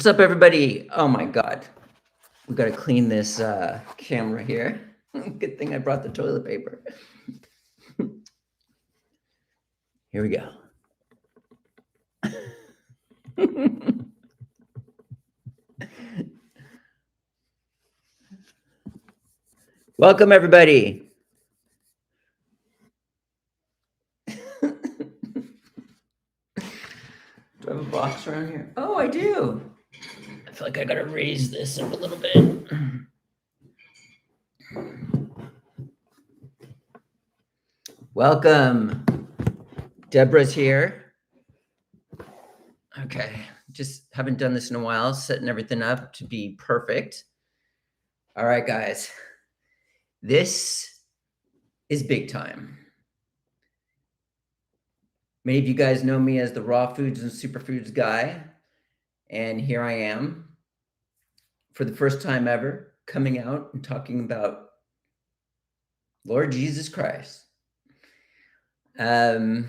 What's up, everybody? Oh my God, we got to clean this camera here. Good thing I brought the toilet paper. Here we go. Welcome, everybody. Do I have a box around here? Oh, I do. I feel like I got to raise this up a little bit. Welcome. Deborah's here. Okay, just haven't done this in a while, setting everything up to be perfect. All right, guys. This is big time. Many of you guys know me as the raw foods and superfoods guy. And here I am for the first time ever coming out and talking about Lord Jesus Christ. I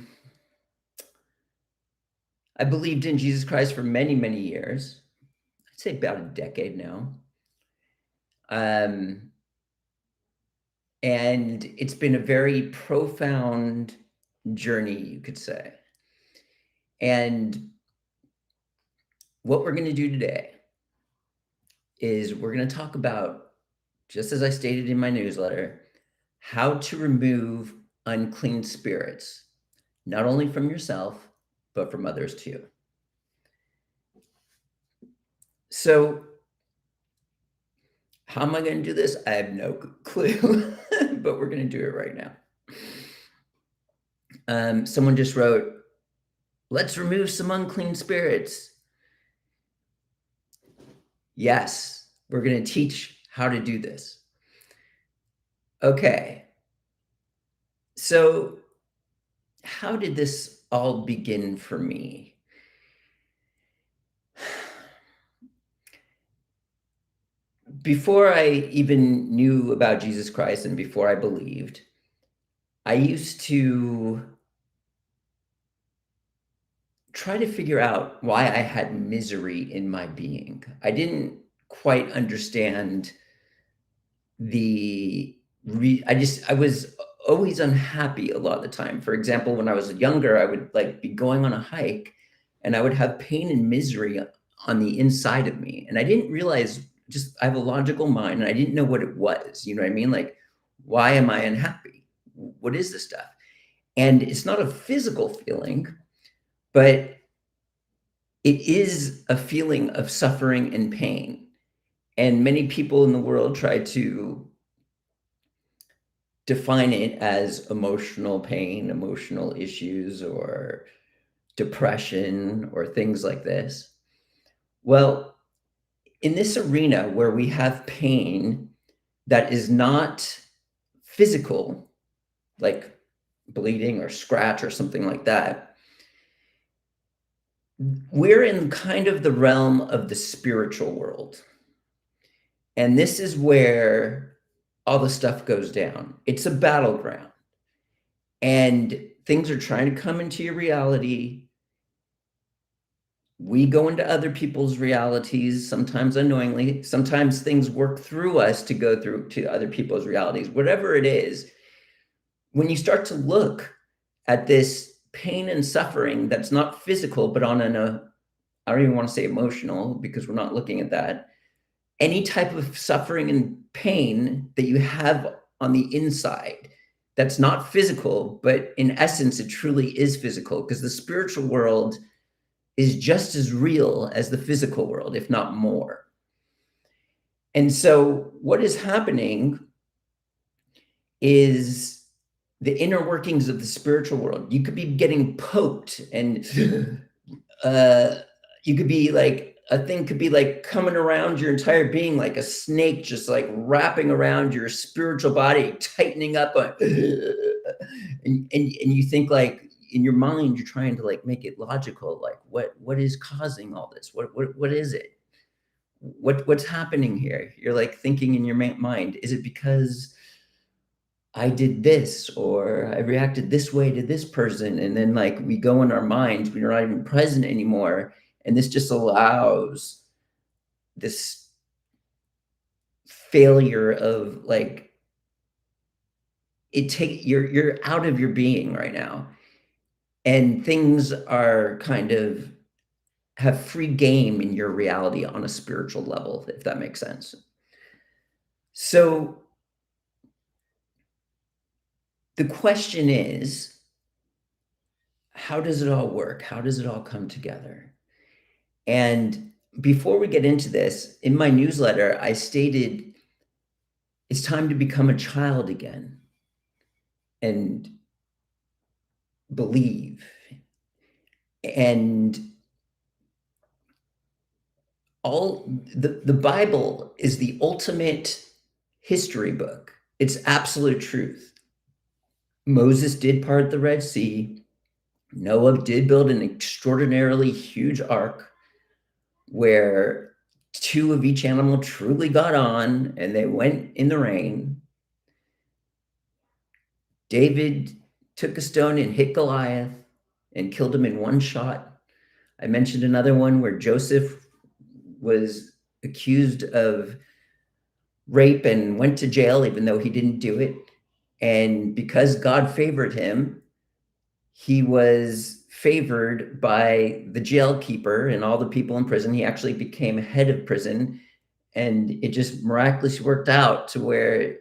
believed in Jesus Christ for many, many years. I'd say about a decade now. And it's been a very profound journey, you could say. And what we're going to do today is we're going to talk about, just as I stated in my newsletter, how to remove unclean spirits, not only from yourself, but from others too. So how am I going to do this? I have no clue, but we're going to do it right now. Someone just wrote, let's remove some unclean spirits. Yes, we're going to teach how to do this. Okay. So how did this all begin for me? Before I even knew about Jesus Christ and before I believed, I used to try to figure out why I had misery in my being. I didn't quite understand I was always unhappy a lot of the time. For example, when I was younger, I would be going on a hike and I would have pain and misery on the inside of me. And I didn't realize, I have a logical mind and I didn't know what it was. You know what I mean? Like, why am I unhappy? What is this stuff? And it's not a physical feeling, but it is a feeling of suffering and pain. And many people in the world try to define it as emotional pain, emotional issues, or depression, or things like this. Well, in this arena where we have pain that is not physical, like bleeding or scratch or something like that, we're in kind of the realm of the spiritual world. And this is where all the stuff goes down. It's a battleground. And things are trying to come into your reality. We go into other people's realities, sometimes unknowingly. Sometimes things work through us to go through to other people's realities. Whatever it is, when you start to look at this pain and suffering that's not physical, but on I don't even want to say emotional, because we're not looking at that. Any type of suffering and pain that you have on the inside that's not physical, but in essence, it truly is physical, because the spiritual world is just as real as the physical world, if not more. And so what is happening is the inner workings of the spiritual world. You could be getting poked, and you could be a thing could be coming around your entire being, like a snake, just wrapping around your spiritual body, tightening up and you think, in your mind, you're trying to make it logical. What is causing all this? What is it? What's happening here? You're thinking in your mind, is it because I did this, or I reacted this way to this person? And then we go in our minds, we're not even present anymore. And this just allows this failure of like you're out of your being right now, and things are kind of have free game in your reality on a spiritual level, if that makes sense. So the question is, how does it all work? How does it all come together? And before we get into this, in my newsletter, I stated it's time to become a child again and believe. And the Bible is the ultimate history book. It's absolute truth. Moses did part the Red Sea. Noah did build an extraordinarily huge ark where two of each animal truly got on and they went in the rain. David took a stone and hit Goliath and killed him in one shot. I mentioned another one where Joseph was accused of rape and went to jail even though he didn't do it. And because God favored him, he was favored by the jail keeper and all the people in prison. He actually became head of prison, and it just miraculously worked out to where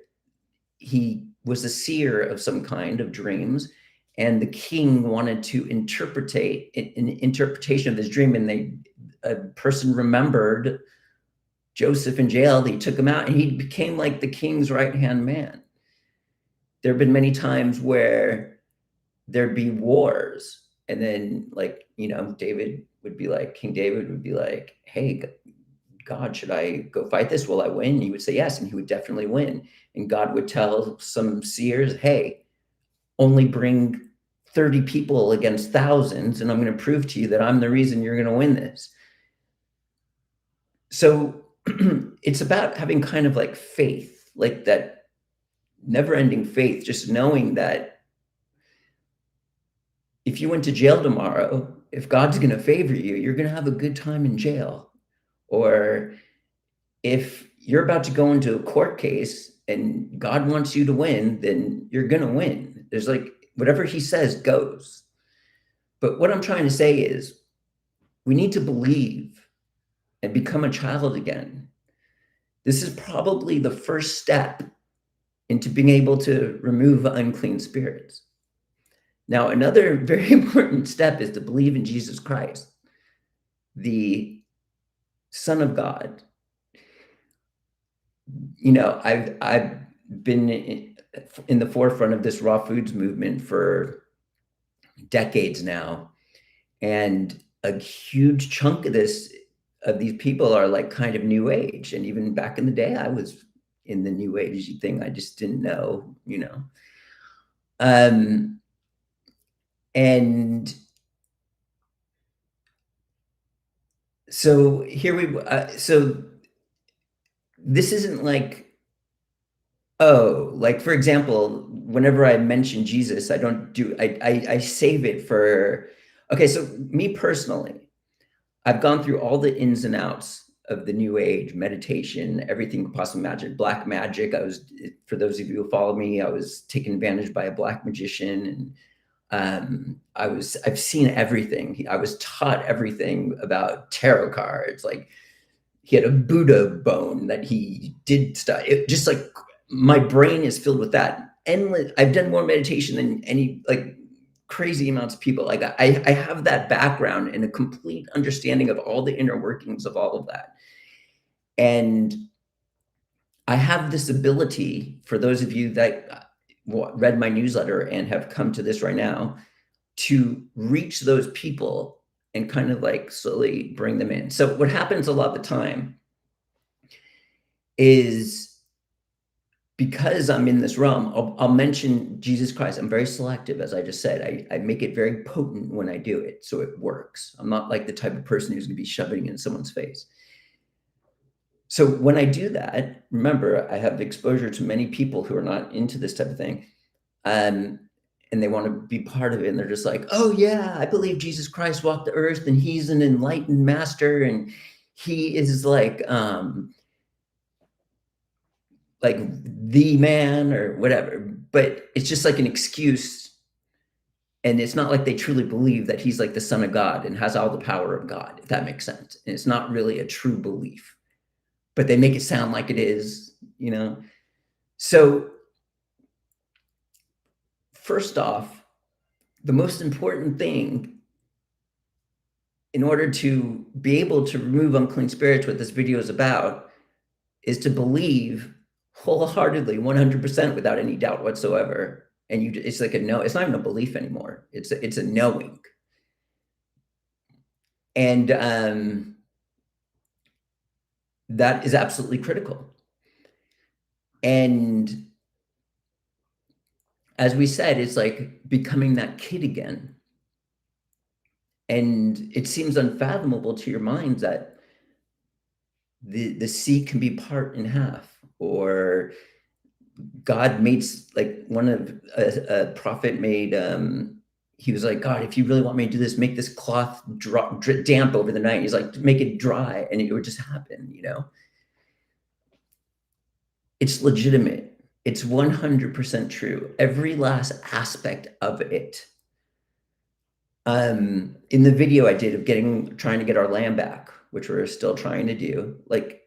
he was a seer of some kind of dreams, and the king wanted to interpretate an interpretation of his dream, and a person remembered Joseph in jail. They took him out, and he became like the king's right-hand man. There have been many times where there'd be wars, and then like, King David would be like, hey, God, should I go fight this? Will I win? And he would say yes, and he would definitely win. And God would tell some seers, hey, only bring 30 people against thousands, and I'm going to prove to you that I'm the reason you're going to win this. So it's about having kind of like faith, like that never-ending faith, just knowing that if you went to jail tomorrow, if God's going to favor you, you're going to have a good time in jail. Or if you're about to go into a court case and God wants you to win, then you're going to win. There's like whatever he says goes. But what I'm trying to say is we need to believe and become a child again. This is probably the first step into being able to remove unclean spirits. Now, another very important step is to believe in Jesus Christ, the Son of God. I've been in the forefront of this raw foods movement for decades now, and a huge chunk of these people are like kind of new age. And even back in the day, I was in the new agey thing. I just didn't know, and so so this isn't like, like for example, whenever I mention Jesus, I save it for, okay, so me personally, I've gone through all the ins and outs of the new age, meditation, everything possible, black magic. For those of you who follow me, I was taken advantage by a black magician, and I've seen everything. I was taught everything about tarot cards. Like he had a Buddha bone that he did stuff. It just like my brain is filled with that. Endless. I've done more meditation than any like crazy amounts of people. Like I have that background and a complete understanding of all the inner workings of all of that. And I have this ability, for those of you that read my newsletter and have come to this right now, to reach those people and kind of like slowly bring them in. So what happens a lot of the time is, because I'm in this realm, I'll mention Jesus Christ. I'm very selective, as I just said. I make it very potent when I do it, so it works. I'm not like the type of person who's going to be shoving it in someone's face. So when I do that, remember, I have exposure to many people who are not into this type of thing, and they want to be part of it. And they're just like, oh yeah, I believe Jesus Christ walked the earth and he's an enlightened master. And he is like the man or whatever, but it's just like an excuse. And it's not like they truly believe that he's like the son of God and has all the power of God, if that makes sense. And it's not really a true belief, but they make it sound like it is, you know? So, first off, the most important thing in order to be able to remove unclean spirits, what this video is about, is to believe wholeheartedly, 100% without any doubt whatsoever. And it's like a no, it's not even a belief anymore. It's a knowing. And that is absolutely critical. And as we said, it's like becoming that kid again. And it seems unfathomable to your minds that the sea can be part in half, or God made, like one of a prophet made, he was like, God, if you really want me to do this, make this cloth damp over the night. He's like, make it dry, and it would just happen, you know? It's legitimate. It's 100% true. Every last aspect of it. In the video I did of trying to get our land back, which we're still trying to do, like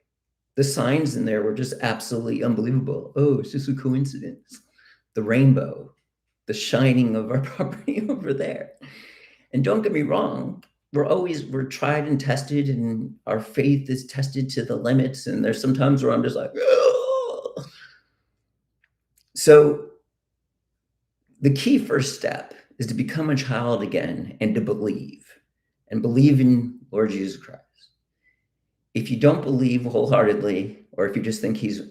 the signs in there were just absolutely unbelievable. Oh, it's just a coincidence. The rainbow, the shining of our property over there. And don't get me wrong, we're tried and tested, and our faith is tested to the limits. And there's sometimes where I'm just like, oh. So the key first step is to become a child again and to believe in Lord Jesus Christ. If you don't believe wholeheartedly, or if you just think he's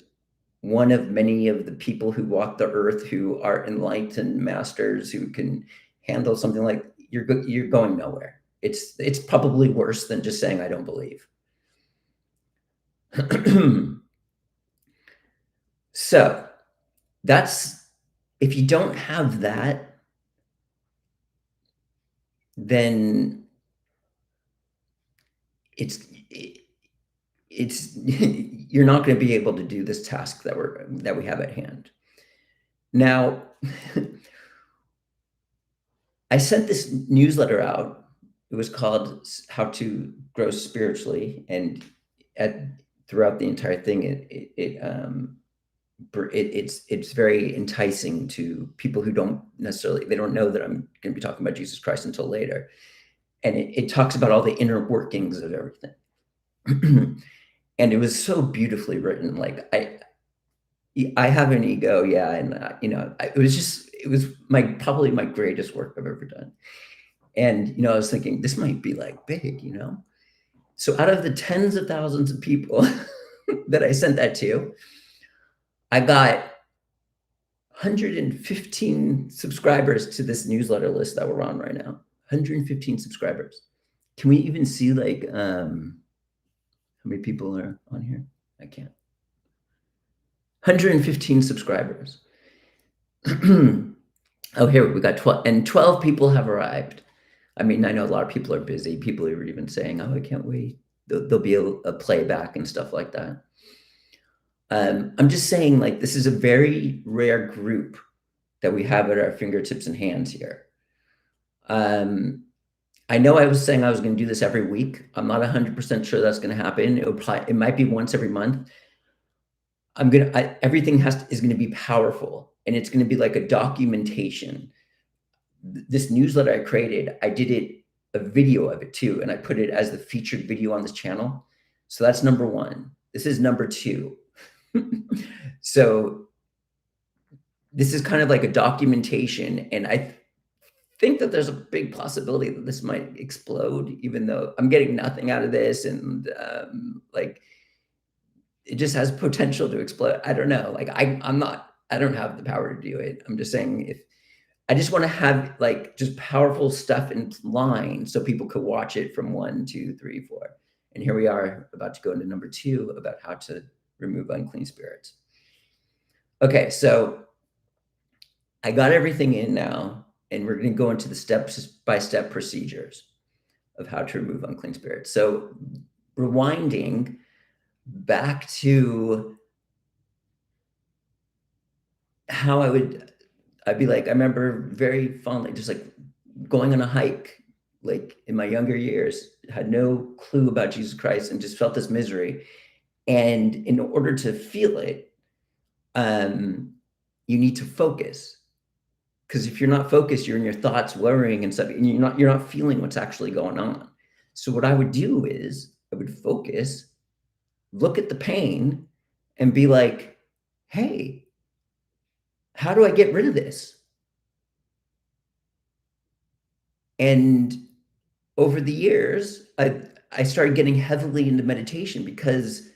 one of many of the people who walk the earth who are enlightened masters who can handle something like, you're going nowhere. It's probably worse than just saying I don't believe. So that's, if you don't have that, then it's you're not going to be able to do this task that we have at hand. Now, I sent this newsletter out. It was called How to Grow Spiritually, and throughout the entire thing, it's very enticing to people who don't know that I'm going to be talking about Jesus Christ until later, and it talks about all the inner workings of everything. And it was so beautifully written. Like I have an ego, yeah, and it was probably my greatest work I've ever done. And I was thinking this might be like big, So out of the tens of thousands of people that I sent that to, I got 115 subscribers to this newsletter list that we're on right now. 115 subscribers. Can we even see like how many people are on here? I can't. 115 subscribers. Oh, here we got 12, and 12 people have arrived. I mean, I know a lot of people are busy. People are even saying, "Oh, I can't wait." There'll be a playback and stuff like that. I'm just saying, like, this is a very rare group that we have at our fingertips and hands here. I know I was saying I was going to do this every week. I'm not 100% sure that's going to happen. It might be once every month. Everything is going to be powerful, and it's going to be like a documentation. This newsletter I created, I did a video of it too, and I put it as the featured video on this channel. So that's number one. This is number two. So this is kind of like a documentation, and I think that there's a big possibility that this might explode, even though I'm getting nothing out of this, and like it just has potential to explode. I don't know. Like I don't have the power to do it. I'm just saying, if I just want to have like just powerful stuff in line so people could watch it from 1, 2, 3, 4. And here we are about to go into number 2 about how to remove unclean spirits. Okay, so I got everything in now, and we're going to go into the step-by-step procedures of how to remove unclean spirits. So rewinding back to how I'd be like, I remember very fondly just like going on a hike, like in my younger years, had no clue about Jesus Christ and just felt this misery. And in order to feel it, you need to focus. Because if you're not focused, you're in your thoughts, worrying and stuff, and you're not feeling what's actually going on. So what I would do is I would focus, look at the pain, and be like, hey, how do I get rid of this? And over the years, I started getting heavily into meditation because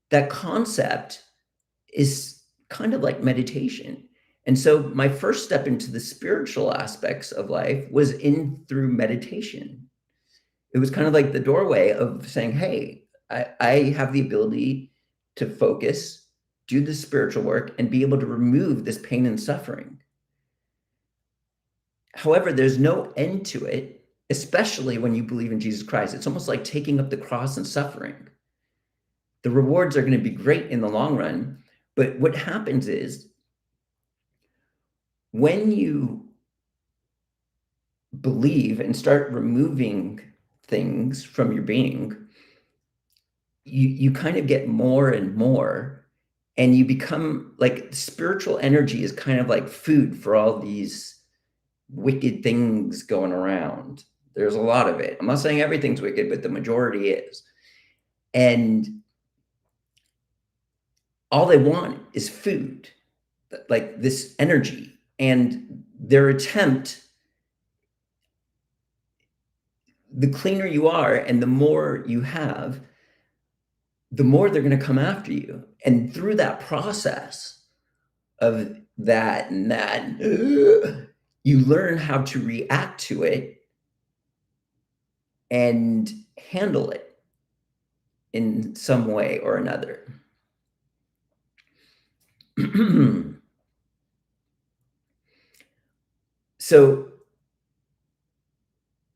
that concept is kind of like meditation. And so my first step into the spiritual aspects of life was in through meditation. It was kind of like the doorway of saying, hey, I have the ability to focus, do the spiritual work, and be able to remove this pain and suffering. However, there's no end to it, especially when you believe in Jesus Christ. It's almost like taking up the cross and suffering. The rewards are going to be great in the long run, but what happens is when you believe and start removing things from your being, you kind of get more and more, and you become like spiritual energy is kind of like food for all these wicked things going around. There's a lot of it. I'm not saying everything's wicked, but the majority is. And all they want is food, like this energy. And their attempt, the cleaner you are and the more you have, the more they're going to come after you. And through that process of that and that, you learn how to react to it and handle it in some way or another. So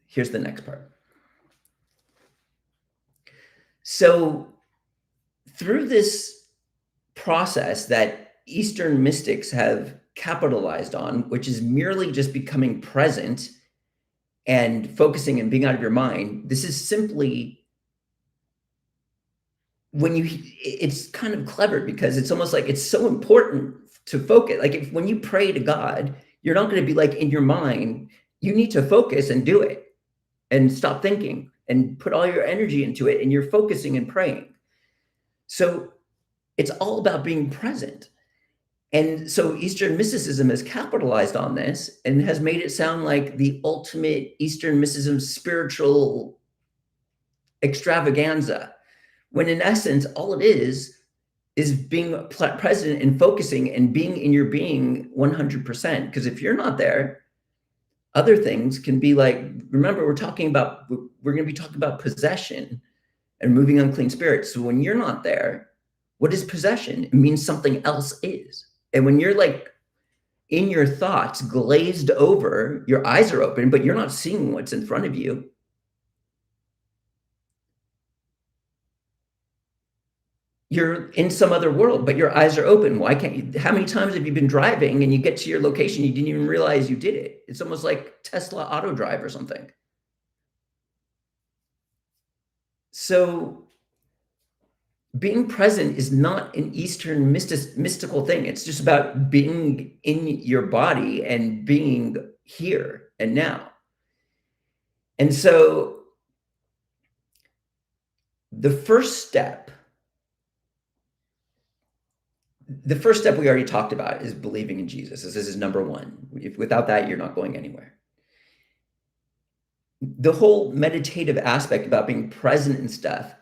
here's the next part. So through this process that Eastern mystics have capitalized on, which is merely just becoming present and focusing and being out of your mind, this is simply it's kind of clever because it's almost like it's so important to focus. Like when you pray to God, you're not going to be like in your mind. You need to focus and do it and stop thinking and put all your energy into it, and you're focusing and praying. So it's all about being present. And so Eastern mysticism has capitalized on this and has made it sound like the ultimate Eastern mysticism spiritual extravaganza, when in essence, all it is being present and focusing and being in your being 100%. Because if you're not there, other things can be like, remember, we're going to be talking about possession and moving unclean spirits. So when you're not there, what is possession? It means something else is. And when you're like in your thoughts, glazed over, your eyes are open, but you're not seeing what's in front of you. You're in some other world, but your eyes are open. Why can't you? How many times have you been driving and you get to your location, you didn't even realize you did it? It's almost like Tesla auto drive or something. So being present is not an Eastern mystical thing. It's just about being in your body and being here and now. And so the first step we already talked about is believing in Jesus. This is number one. Without that, you're not going anywhere. The whole meditative aspect about being present and stuff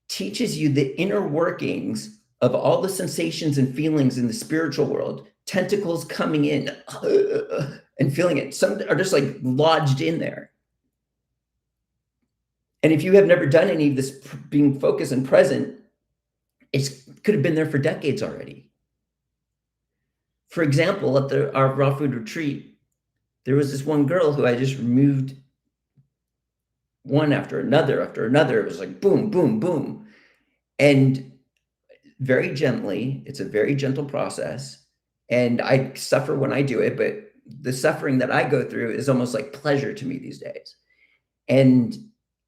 teaches you the inner workings of all the sensations and feelings in the spiritual world, tentacles coming in and feeling it. Some are just like lodged in there. And if you have never done any of this being focused and present, it could have been there for decades already. For example, at our raw food retreat, there was this one girl who I just removed one after another after another. It was like boom, boom, boom. And very gently, it's a very gentle process. And I suffer when I do it, but the suffering that I go through is almost like pleasure to me these days. And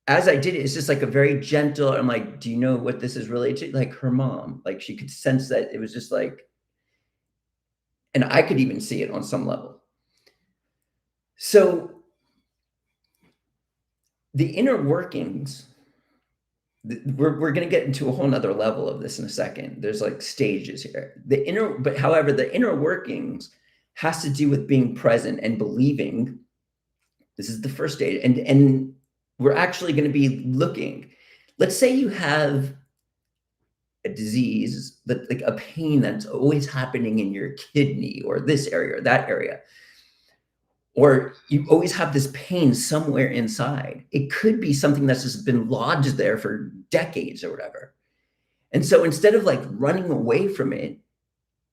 as I did it, it's just like a very gentle, I'm like, do you know what this is related to? Like her mom, like she could sense that it was just like, and I could even see it on some level. So the inner workings, we're going to get into a whole nother level of this in a second. There's like stages here. But however, the inner workings has to do with being present and believing. This is the first stage. And we're actually going to be looking. Let's say you have a disease, that like a pain that's always happening in your kidney or this area or that area, or you always have this pain somewhere inside. It could be something that's just been lodged there for decades or whatever. And so instead of like running away from it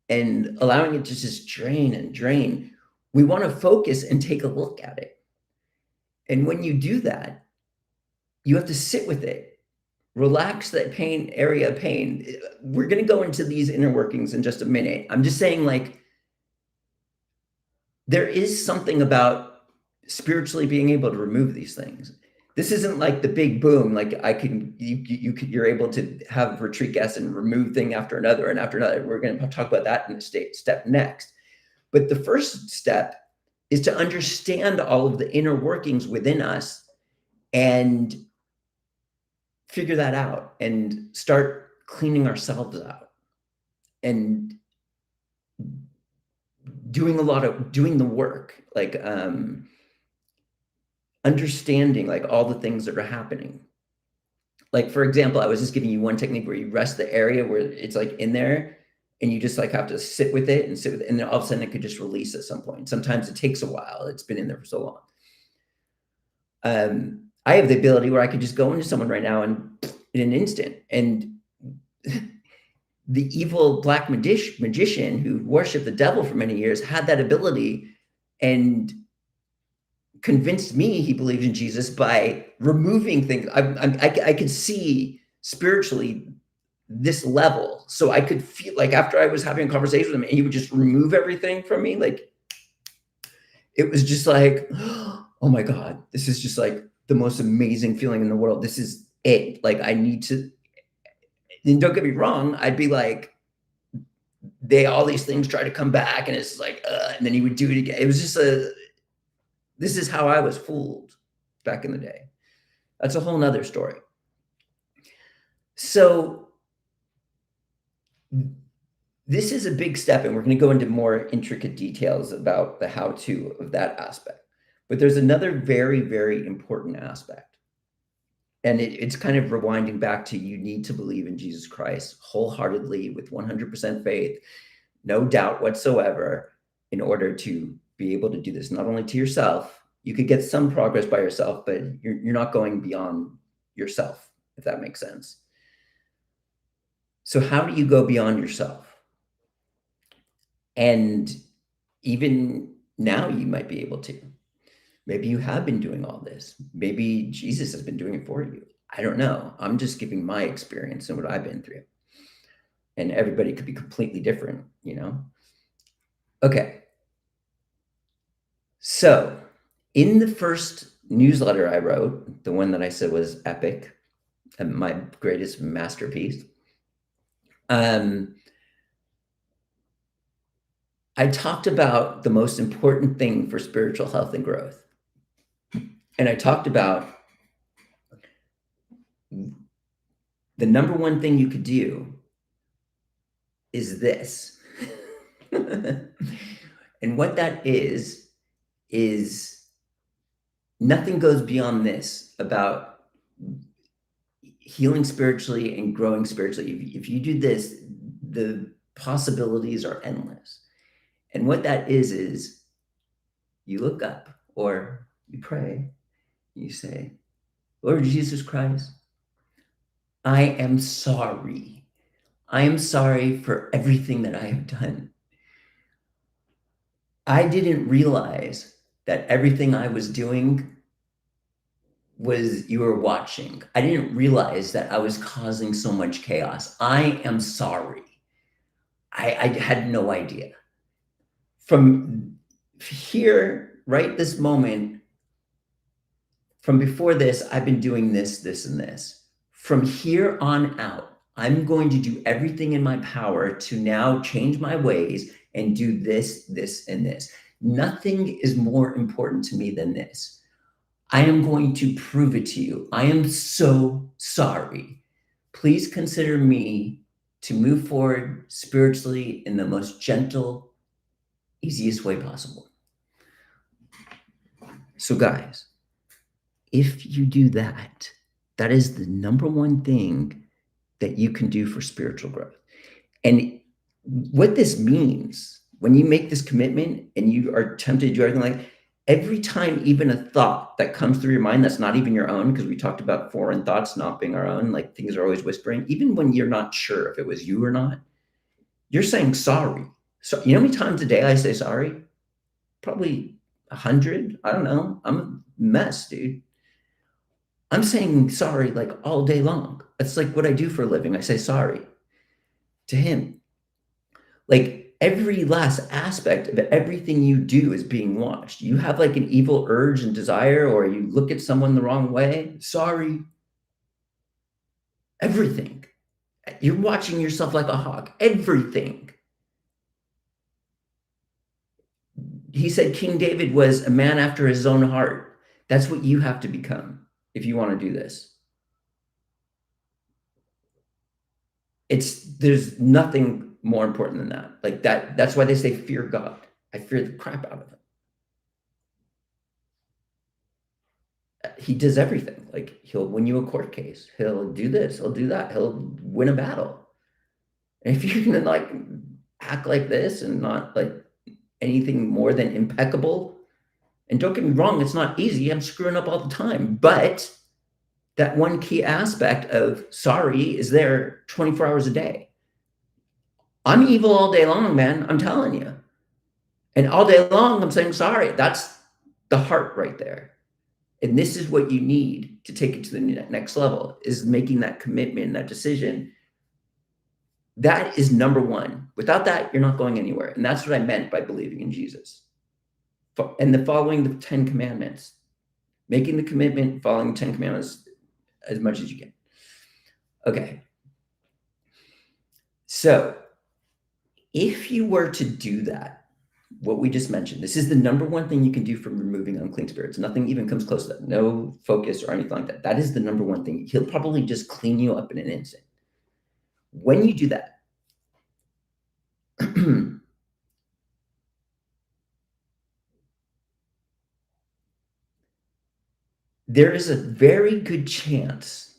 and allowing it to just drain and drain, we want to focus and take a look at it. And when you do that, you have to sit with it, relax that pain area of pain. We're going to go into these inner workings in just a minute. I'm just saying, like, there is something about spiritually being able to remove these things. This isn't like the big boom, like you're able to have retreat guests and remove thing after another and after another. We're going to talk about that in the step next. But the first step is to understand all of the inner workings within us and figure that out and start cleaning ourselves out and doing the work, like understanding like all the things that are happening. Like, for example, I was just giving you one technique where you rest the area where it's like in there and you just like have to sit with it, and then all of a sudden it could just release at some point. Sometimes it takes a while. It's been in there for so long. I have the ability where I could just go into someone right now and in an instant. And the evil black magician who worshiped the devil for many years had that ability and convinced me he believed in Jesus by removing things. I could see spiritually this level. So I could feel like after I was having a conversation with him and he would just remove everything from me, like it was just like, oh my God, this is just like the most amazing feeling in the world. This is it. Like I need to, and don't get me wrong, I'd be like, all these things try to come back and it's like, and then he would do it again. It was just this is how I was fooled back in the day. That's a whole nother story. So this is a big step, and we're going to go into more intricate details about the how-to of that aspect. But there's another very, very important aspect. And it's kind of rewinding back to, you need to believe in Jesus Christ wholeheartedly with 100% faith, no doubt whatsoever, in order to be able to do this, not only to yourself. You could get some progress by yourself, but you're not going beyond yourself, if that makes sense. So how do you go beyond yourself? And even now you might be able to. Maybe you have been doing all this. Maybe Jesus has been doing it for you. I don't know. I'm just giving my experience and what I've been through. And everybody could be completely different, you know? Okay. So in the first newsletter I wrote, the one that I said was epic and my greatest masterpiece, I talked about the most important thing for spiritual health and growth. And I talked about the number one thing you could do is this. And what that is nothing goes beyond this about healing spiritually and growing spiritually. If you do this, the possibilities are endless. And what that is you look up or you pray, you say, Lord Jesus Christ, I am sorry. I am sorry for everything that I have done. I didn't realize that everything I was doing was you were watching. I didn't realize that I was causing so much chaos. I am sorry. I had no idea. From here, right this moment, from before this, I've been doing this, this, and this. From here on out, I'm going to do everything in my power to now change my ways and do this, this, and this. Nothing is more important to me than this. I am going to prove it to you. I am so sorry. Please consider me to move forward spiritually in the most gentle, easiest way possible. So, guys, if you do that, that is the number one thing that you can do for spiritual growth. And what this means when you make this commitment and you are tempted to do everything, like every time, even a thought that comes through your mind that's not even your own, because we talked about foreign thoughts not being our own, like things are always whispering, even when you're not sure if it was you or not, you're saying sorry. So, you know how many times a day I say sorry? Probably 100. I don't know. I'm a mess, dude. I'm saying sorry like all day long. It's like what I do for a living. I say sorry to him. Like every last aspect of everything you do is being watched. You have like an evil urge and desire, or you look at someone the wrong way. Sorry. Everything. You're watching yourself like a hawk. Everything. He said King David was a man after his own heart. That's what you have to become if you want to do this. There's nothing more important than that. Like that's why they say fear God. I fear the crap out of him. He does everything. Like he'll win you a court case. He'll do this. He'll do that. He'll win a battle. And if you're gonna like act like this and not like anything more than impeccable, and don't get me wrong, it's not easy. I'm screwing up all the time, but that one key aspect of sorry is there 24 hours a day. I'm evil all day long, man. I'm telling you. And all day long, I'm saying sorry. That's the heart right there. And this is what you need to take it to the next level, is making that commitment, that decision. That is number one. Without that, you're not going anywhere. And that's what I meant by believing in Jesus. And the following the 10 commandments, making the commitment, following the 10 commandments as much as you can. Okay. So if you were to do that, what we just mentioned, this is the number one thing you can do for removing unclean spirits. Nothing even comes close to that. No focus or anything like that. That is the number one thing. He'll probably just clean you up in an instant. When you do that, there is a very good chance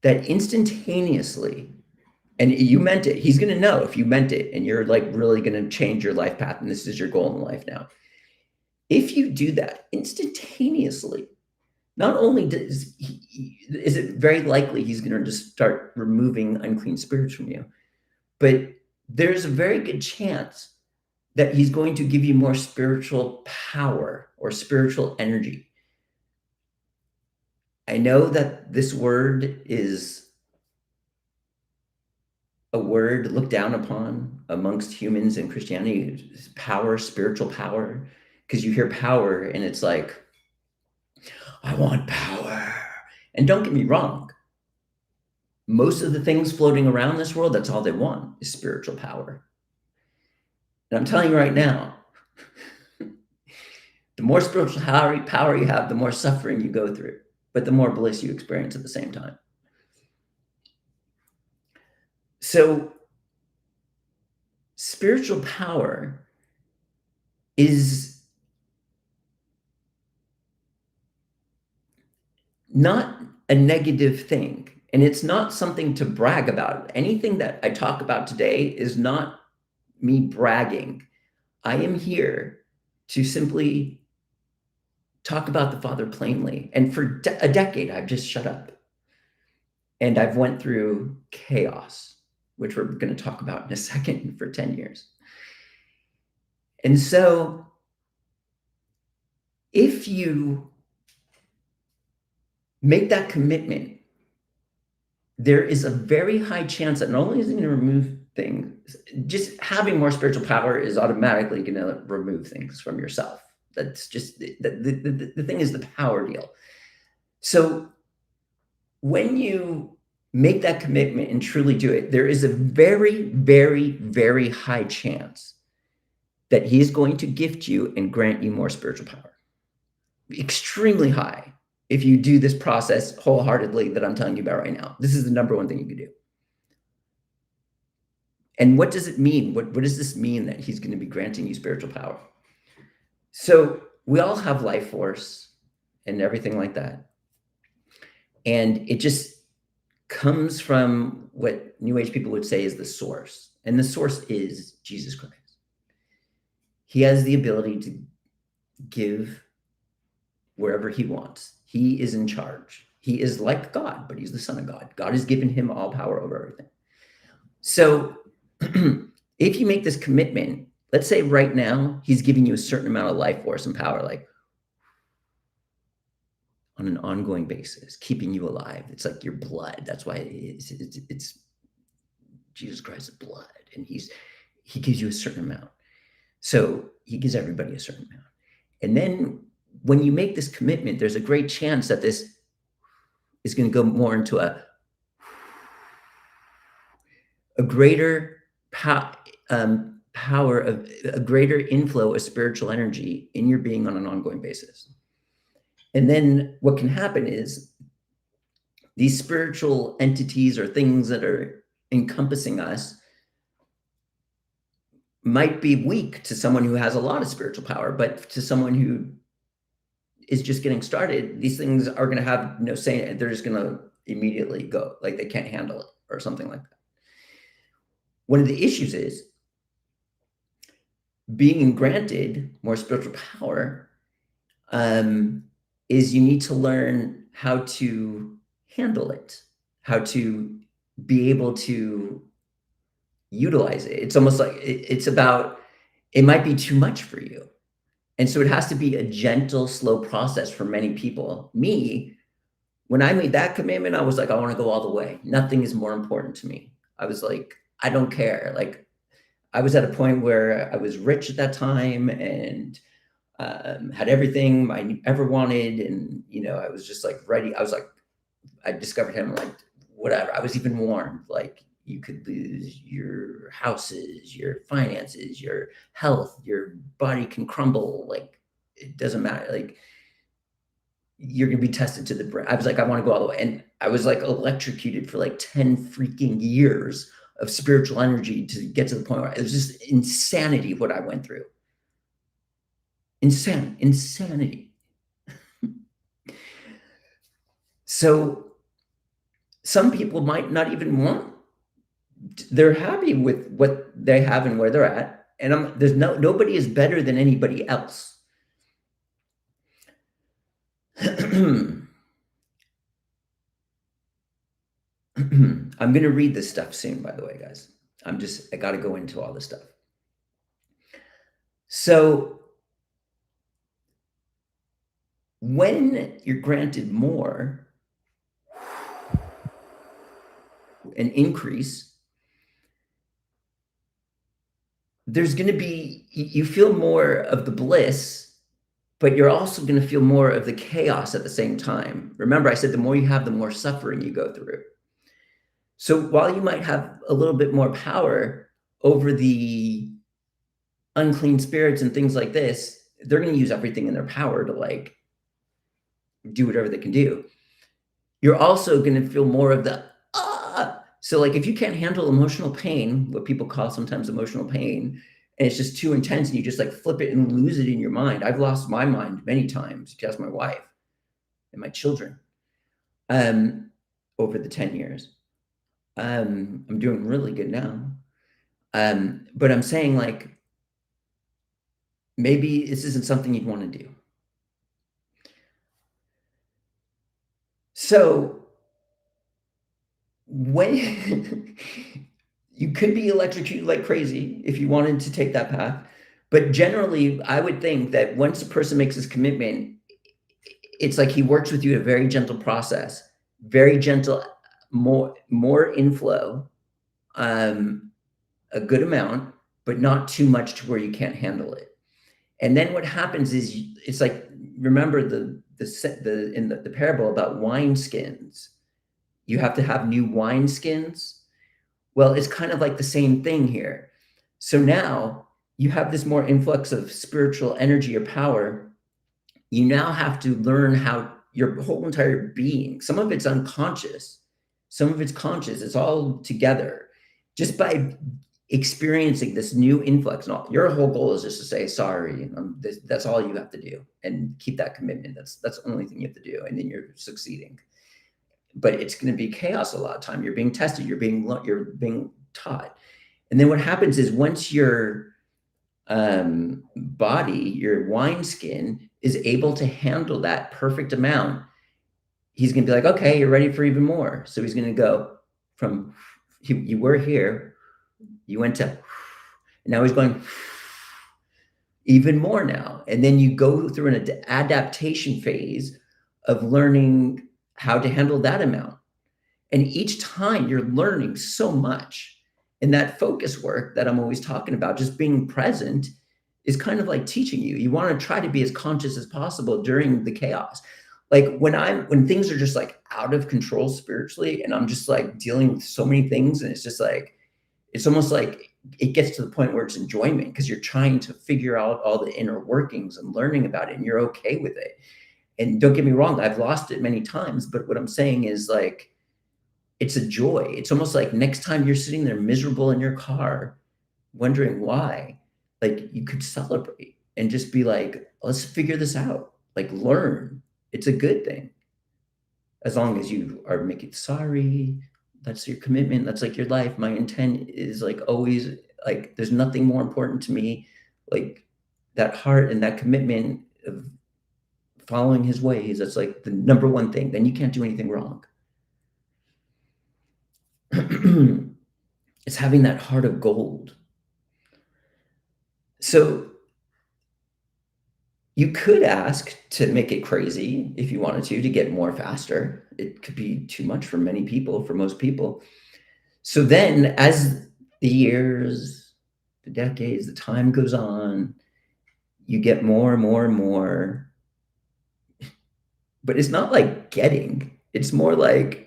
that instantaneously, and you meant it, he's going to know if you meant it and you're like really going to change your life path and this is your goal in life now. If you do that instantaneously, not only is it very likely he's going to just start removing unclean spirits from you, but there's a very good chance that he's going to give you more spiritual power or spiritual energy. I know that this word is a word looked down upon amongst humans in Christianity, power, spiritual power, because you hear power and it's like, I want power. And don't get me wrong, most of the things floating around this world, that's all they want is spiritual power. And I'm telling you right now, the more spiritual power you have, the more suffering you go through, but the more bliss you experience at the same time. So spiritual power is not a negative thing, and it's not something to brag about. Anything that I talk about today is not me bragging. I am here to simply talk about the Father plainly. And for a decade, I've just shut up. And I've went through chaos, which we're going to talk about in a second, for 10 years. And so if you make that commitment, there is a very high chance that not only is it going to remove things, just having more spiritual power is automatically going to remove things from yourself. That's just the thing is the power deal. So when you make that commitment and truly do it, there is a very, very, very high chance that he is going to gift you and grant you more spiritual power. Extremely high. If you do this process wholeheartedly that I'm telling you about right now, this is the number one thing you can do. And what does it mean? What does this mean that he's going to be granting you spiritual power? So we all have life force and everything like that. And it just comes from what New Age people would say is the source. And the source is Jesus Christ. He has the ability to give wherever he wants. He is in charge. He is like God, but he's the Son of God. God has given him all power over everything. So if you make this commitment, let's say right now he's giving you a certain amount of life force and power, like on an ongoing basis, keeping you alive. It's like your blood. That's why it's Jesus Christ's blood, and he gives you a certain amount. So he gives everybody a certain amount. And then when you make this commitment, there's a great chance that this is going to go more into a greater power of a greater inflow of spiritual energy in your being on an ongoing basis. And then what can happen is these spiritual entities or things that are encompassing us might be weak to someone who has a lot of spiritual power, but to someone who is just getting started, these things are going to have no say. They're just going to immediately go, like they can't handle it or something like that. One of the issues is being granted more spiritual power is you need to learn how to handle it, how to be able to utilize it. It's almost like it's about, it might be too much for you. And so it has to be a gentle, slow process for many people. Me, when I made that commitment, I was like, I want to go all the way. Nothing is more important to me. I was like, I don't care. Like, I was at a point where I was rich at that time and had everything I ever wanted. And, I was just like ready. I was like, I discovered him, like, whatever. I was even warned, like, you could lose your houses, your finances, your health, your body can crumble. Like, it doesn't matter. Like, you're going to be tested to the brim. I was like, I want to go all the way. And I was like electrocuted for like 10 freaking years of spiritual energy to get to the point where it was just insanity what I went through. Insanity. So some people might not even want, they're happy with what they have and where they're at. And there's nobody is better than anybody else. I'm going to read this stuff soon, by the way, guys. I got to go into all this stuff. So when you're granted more, an increase, there's going to be, you feel more of the bliss, but you're also going to feel more of the chaos at the same time. Remember, I said the more you have, the more suffering you go through. So while you might have a little bit more power over the unclean spirits and things like this, they're going to use everything in their power to like do whatever they can do. You're also going to feel more of the so like if you can't handle emotional pain, what people call sometimes emotional pain, and it's just too intense and you just like flip it and lose it in your mind. I've lost my mind many times, just my wife and my children over the 10 years. I'm doing really good now. But I'm saying like, maybe this isn't something you'd want to do. So when you could be electrocuted like crazy if you wanted to take that path, But generally, I would think that once a person makes this commitment, it's like he works with you a very gentle process, very gentle, more inflow, um, a good amount, but not too much to where you can't handle it. And then what happens is it's like, remember the parable about wine skins. You have to have new wine skins. Well, it's kind of like the same thing here. So now you have this more influx of spiritual energy or power. You now have to learn how your whole entire being, some of it's unconscious, some of it's conscious, it's all together. Just by experiencing this new influx, and all, your whole goal is just to say sorry, and that's all you have to do, and keep that commitment. That's the only thing you have to do, and then you're succeeding. But it's going to be chaos a lot of time. You're being tested. You're being taught, and then what happens is once your body, your wineskin, is able to handle that perfect amount, he's going to be like, okay, you're ready for even more. So he's going to go from you were here, you went to, and now he's going even more now. And then you go through an adaptation phase of learning how to handle that amount. And each time you're learning so much. And that focus work that I'm always talking about, just being present, is kind of like teaching you. You want to try to be as conscious as possible during the chaos. Like when things are just like out of control spiritually, and I'm just like dealing with so many things, and it's just like, it's almost like it gets to the point where it's enjoyment because you're trying to figure out all the inner workings and learning about it, and you're okay with it. And don't get me wrong, I've lost it many times, but what I'm saying is like, it's a joy. It's almost like next time you're sitting there miserable in your car, wondering why, like you could celebrate and just be like, let's figure this out, like learn. It's a good thing. As long as you are making sorry, that's your commitment. That's like your life. My intent is like always like, there's nothing more important to me. Like that heart and that commitment of following his ways. That's like the number one thing. Then you can't do anything wrong. It's having that heart of gold. So you could ask to make it crazy if you wanted to get more faster. It could be too much for many people, for most people. So then as the years, the decades, the time goes on, you get more and more and more. But it's not like getting, it's more like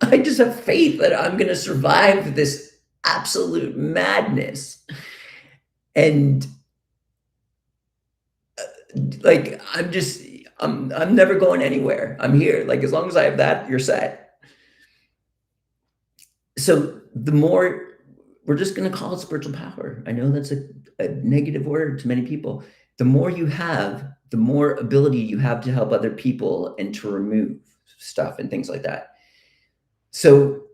I just have faith that I'm going to survive this absolute madness. And like I'm never going anywhere. I'm here. Like as long as I have that, you're set. So the more, we're just going to call it spiritual power. I know that's a negative word to many people. The more you have, the more ability you have to help other people and to remove stuff and things like that. So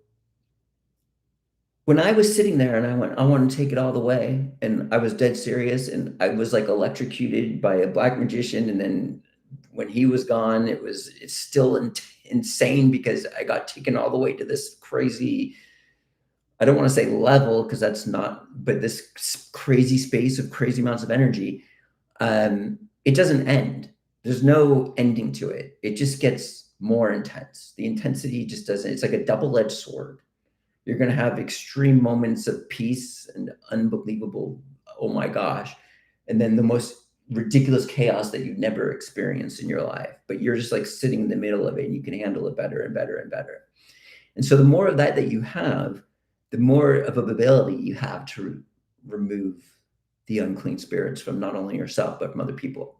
when I was sitting there and I went, I want to take it all the way, and I was dead serious, and I was like electrocuted by a black magician, and then when he was gone, it's still insane because I got taken all the way to this crazy, I don't want to say level because that's not, but this crazy space of crazy amounts of energy. It doesn't end. There's no ending to it. It just gets more intense. The intensity just doesn't, it's like a double-edged sword. You're going to have extreme moments of peace and unbelievable, oh my gosh, and then the most ridiculous chaos that you've never experienced in your life. But you're just like sitting in the middle of it, and you can handle it better and better and better. And so the more of that you have, the more of an ability you have to remove the unclean spirits from not only yourself, but from other people.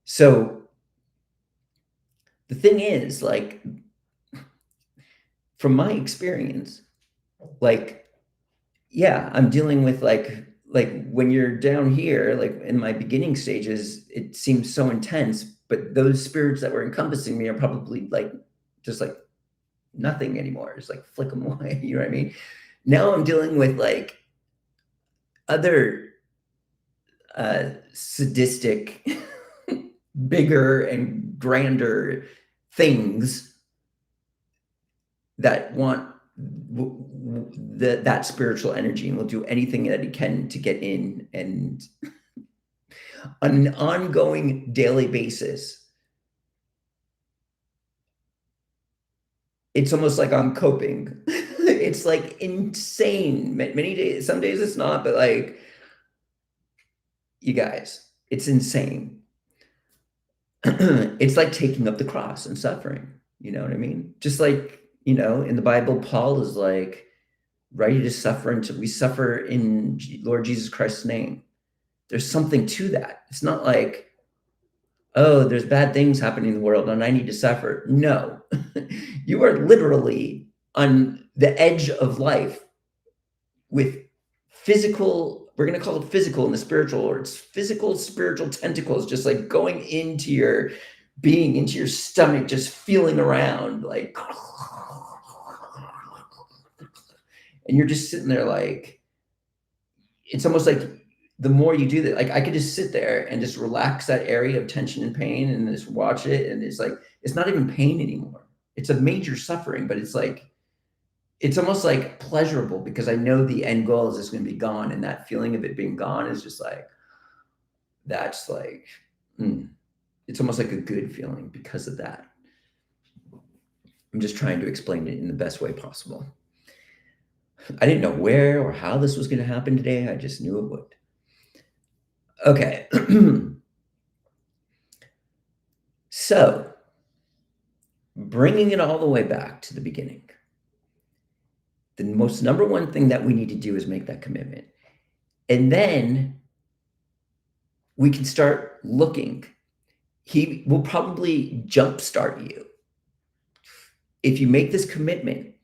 So the thing is, like, from my experience, like, yeah, I'm dealing with like when you're down here, like in my beginning stages, it seems so intense, but those spirits that were encompassing me are probably like, just like nothing anymore. Just like flick them away. You know what I mean? Now I'm dealing with like other sadistic, bigger and grander things that want that spiritual energy and will do anything that he can to get in, and on an ongoing daily basis, it's almost like I'm coping. It's like insane. Many days, some days it's not, but like, you guys, it's insane. It's like taking up the cross and suffering. You know what I mean? Just like, in the Bible, Paul is like ready to suffer until we suffer in Lord Jesus Christ's name. There's something to that. It's not like, oh, there's bad things happening in the world and I need to suffer. No, you are literally on the edge of life with physical, we're going to call it physical in the spiritual, or it's physical, spiritual tentacles, just like going into your being, into your stomach, just feeling around like, and you're just sitting there like, it's almost like the more you do that, like I could just sit there and just relax that area of tension and pain and just watch it. And it's like, it's not even pain anymore. It's a major suffering, but it's like, it's almost like pleasurable because I know the end goal is just going to be gone. And that feeling of it being gone is just like, that's like, it's almost like a good feeling because of that. I'm just trying to explain it in the best way possible. I didn't know where or how this was going to happen today. I just knew it would. Okay. So, bringing it all the way back to the beginning, the most number one thing that we need to do is make that commitment. And then we can start looking. He will probably jumpstart you. If you make this commitment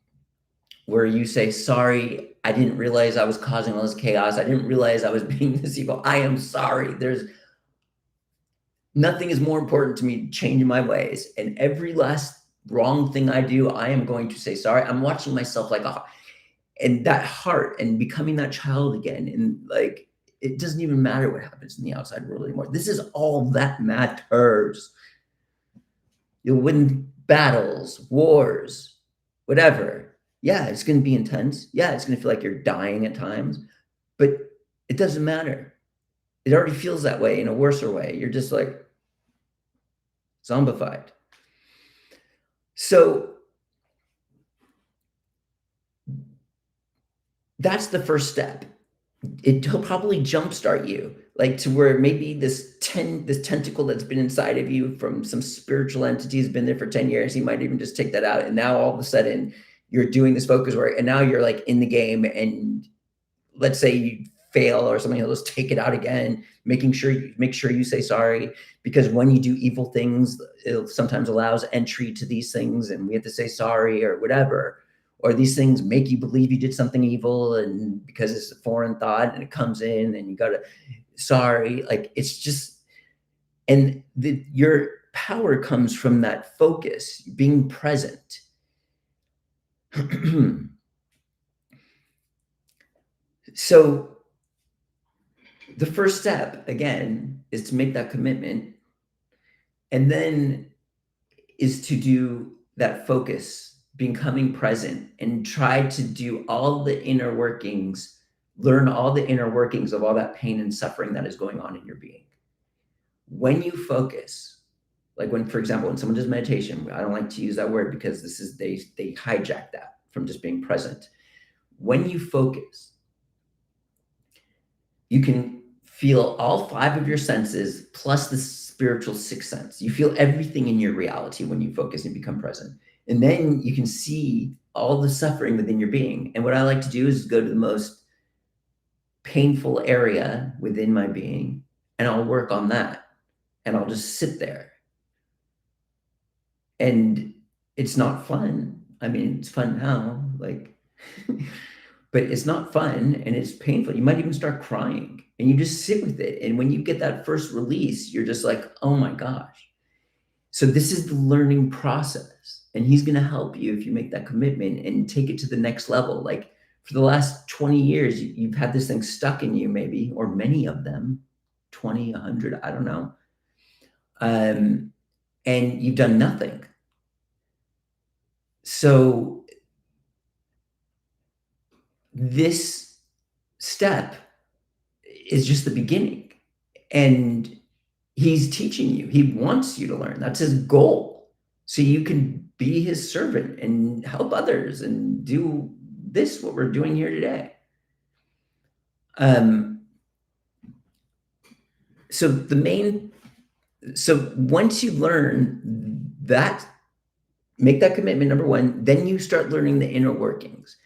where you say, sorry, I didn't realize I was causing all this chaos. I didn't realize I was being this evil. I am sorry. There's nothing is more important to me changing my ways. And every last wrong thing I do, I am going to say sorry. I'm watching myself like, and that heart and becoming that child again. And like, it doesn't even matter what happens in the outside world anymore. This is all that matters. You'll win battles, wars, whatever. Yeah, it's going to be intense. Yeah, it's going to feel like you're dying at times, but it doesn't matter. It already feels that way in a worse way. You're just like zombified. So that's the first step. He'll probably jumpstart you, like to where maybe this tentacle that's been inside of you from some spiritual entity has been there for 10 years. He might even just take that out. And now all of a sudden you're doing this focus work and now you're like in the game, and let's say you fail or something, he'll just take it out again, make sure you say sorry, because when you do evil things, it sometimes allows entry to these things and we have to say sorry or whatever. Or these things make you believe you did something evil, and because it's a foreign thought and it comes in and you got to, sorry, like it's just, and your power comes from that focus, being present. So the first step, again, is to make that commitment, and then is to do that focus, becoming present, and try to do all the inner workings, learn all the inner workings of all that pain and suffering that is going on in your being. When you focus, like when, for example, when someone does meditation, I don't like to use that word because they hijack that from just being present. When you focus, you can feel all 5 of your senses plus the spiritual 6th sense. You feel everything in your reality when you focus and become present. And then you can see all the suffering within your being. And what I like to do is go to the most painful area within my being, and I'll work on that. And I'll just sit there. And it's not fun. I mean, it's fun now, like, but it's not fun and it's painful. You might even start crying and you just sit with it. And when you get that first release, you're just like, oh my gosh. So this is the learning process. And he's going to help you if you make that commitment and take it to the next level. Like for the last 20 years, you've had this thing stuck in you, maybe, or many of them, 20, 100, I don't know. And you've done nothing. So this step is just the beginning. And he's teaching you. He wants you to learn. That's his goal. So you can be his servant and help others and do this, what we're doing here today. So once you learn that, make that commitment, number one, then you start learning the inner workings,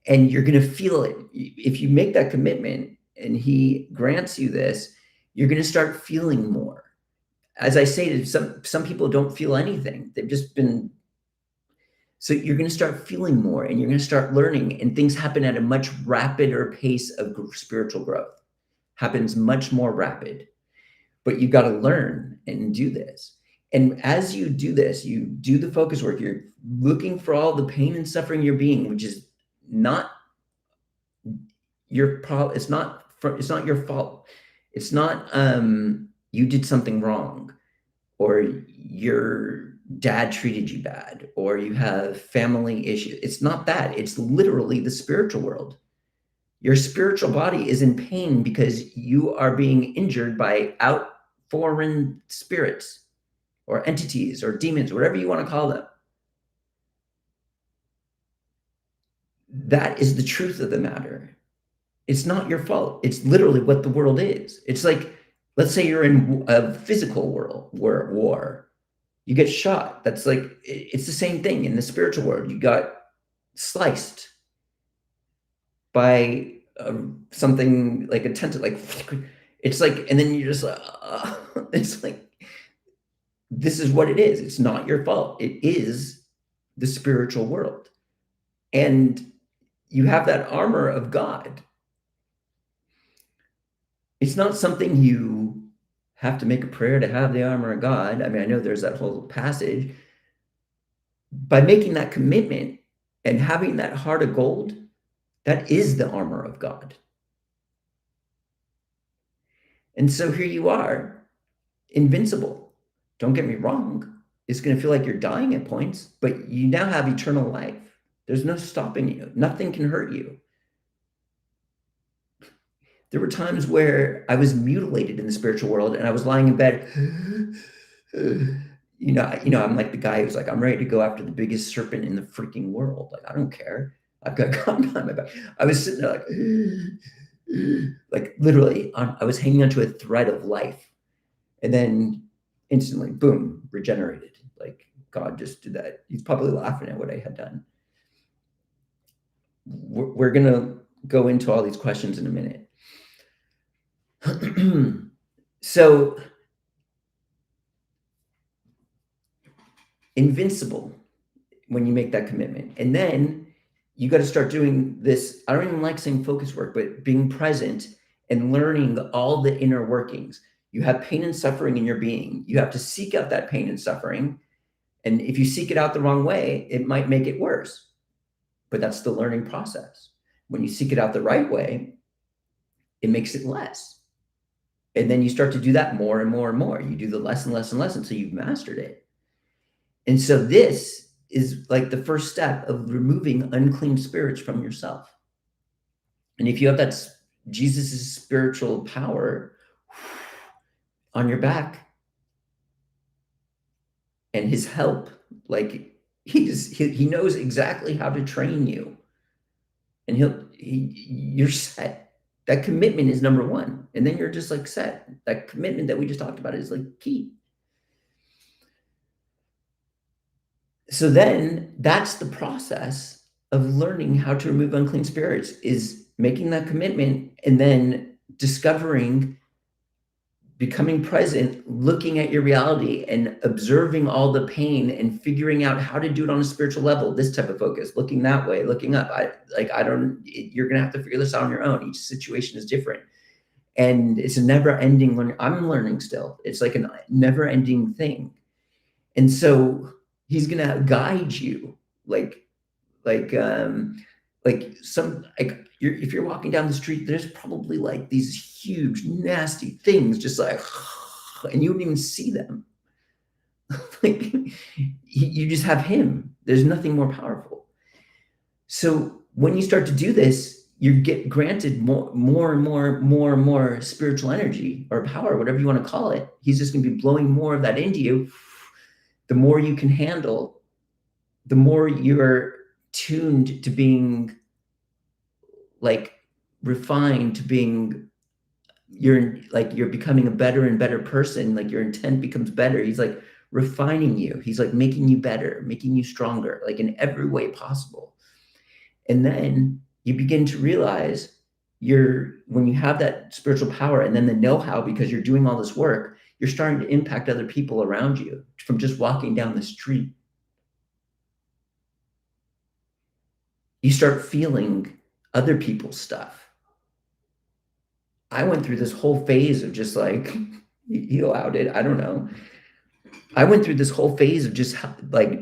and you're going to feel it. If you make that commitment and he grants you this, you're going to start feeling more. As I say, some people don't feel anything. They've just been. So you're going to start feeling more, and you're going to start learning, and things happen at a much rapider pace of spiritual growth. Happens much more rapid. But you got to learn and do this. And as you do this, you do the focus work, you're looking for all the pain and suffering you're being, which is not your problem. It's not your fault. It's not you did something wrong, or your dad treated you bad, or you have family issues. It's not that. It's literally the spiritual world. Your spiritual body is in pain because you are being injured by foreign spirits or entities or demons, whatever you want to call them. That is the truth of the matter. It's not your fault. It's literally what the world is. It's like, let's say you're in a physical war. You get shot. That's like, it's the same thing in the spiritual world. You got sliced by something like a tentacle, like it's like, and then you're just like, it's like, this is what it is. It's not your fault. It is the spiritual world. And you have that armor of God. It's not something you have to make a prayer to have the armor of God. I mean, I know there's that whole passage. By making that commitment and having that heart of gold, that is the armor of God. And so here you are, invincible. Don't get me wrong. It's going to feel like you're dying at points, but you now have eternal life. There's no stopping you. Nothing can hurt you. There were times where I was mutilated in the spiritual world, and I was lying in bed. I'm like the guy who's like, I'm ready to go after the biggest serpent in the freaking world. Like, I don't care. I've got God on my back. I was sitting there like literally, I was hanging onto a thread of life, and then instantly, boom, regenerated. Like God just did that. He's probably laughing at what I had done. We're gonna go into all these questions in a minute. So, invincible when you make that commitment. And then you got to start doing this. I don't even like saying focus work, but being present and learning all the inner workings. You have pain and suffering in your being. You have to seek out that pain and suffering. And if you seek it out the wrong way, it might make it worse. But that's the learning process. When you seek it out the right way, it makes it less. And then you start to do that more and more and more. You do the less and less and less until you've mastered it. And so this is like the first step of removing unclean spirits from yourself. And if you have that Jesus' spiritual power on your back and his help, like he knows exactly how to train you, and you're set. That commitment is number one. And then you're just like set. That commitment that we just talked about is like key. So then that's the process of learning how to remove unclean spirits, is making that commitment and then discovering, becoming present, looking at your reality and observing all the pain and figuring out how to do it on a spiritual level. This type of focus, looking that way, looking up. You're going to have to figure this out on your own. Each situation is different. And it's a never ending learning. I'm learning still. It's like a never ending thing. And so he's going to guide you if you're walking down the street, there's probably like these huge, nasty things just like, and you wouldn't even see them. Like you just have him. There's nothing more powerful. So when you start to do this, you get granted more and more spiritual energy or power, whatever you want to call it. He's just going to be blowing more of that into you. The more you can handle, the more you're tuned to being like refined, to being you're becoming a better and better person. Like your intent becomes better. He's like refining you. He's like making you better, making you stronger, like in every way possible. And then you begin to realize when you have that spiritual power and then the know-how, because you're doing all this work, you're starting to impact other people around you from just walking down the street. You start feeling other people's stuff. I went through this whole phase of just like, you allowed it, I don't know. I went through this whole phase of just like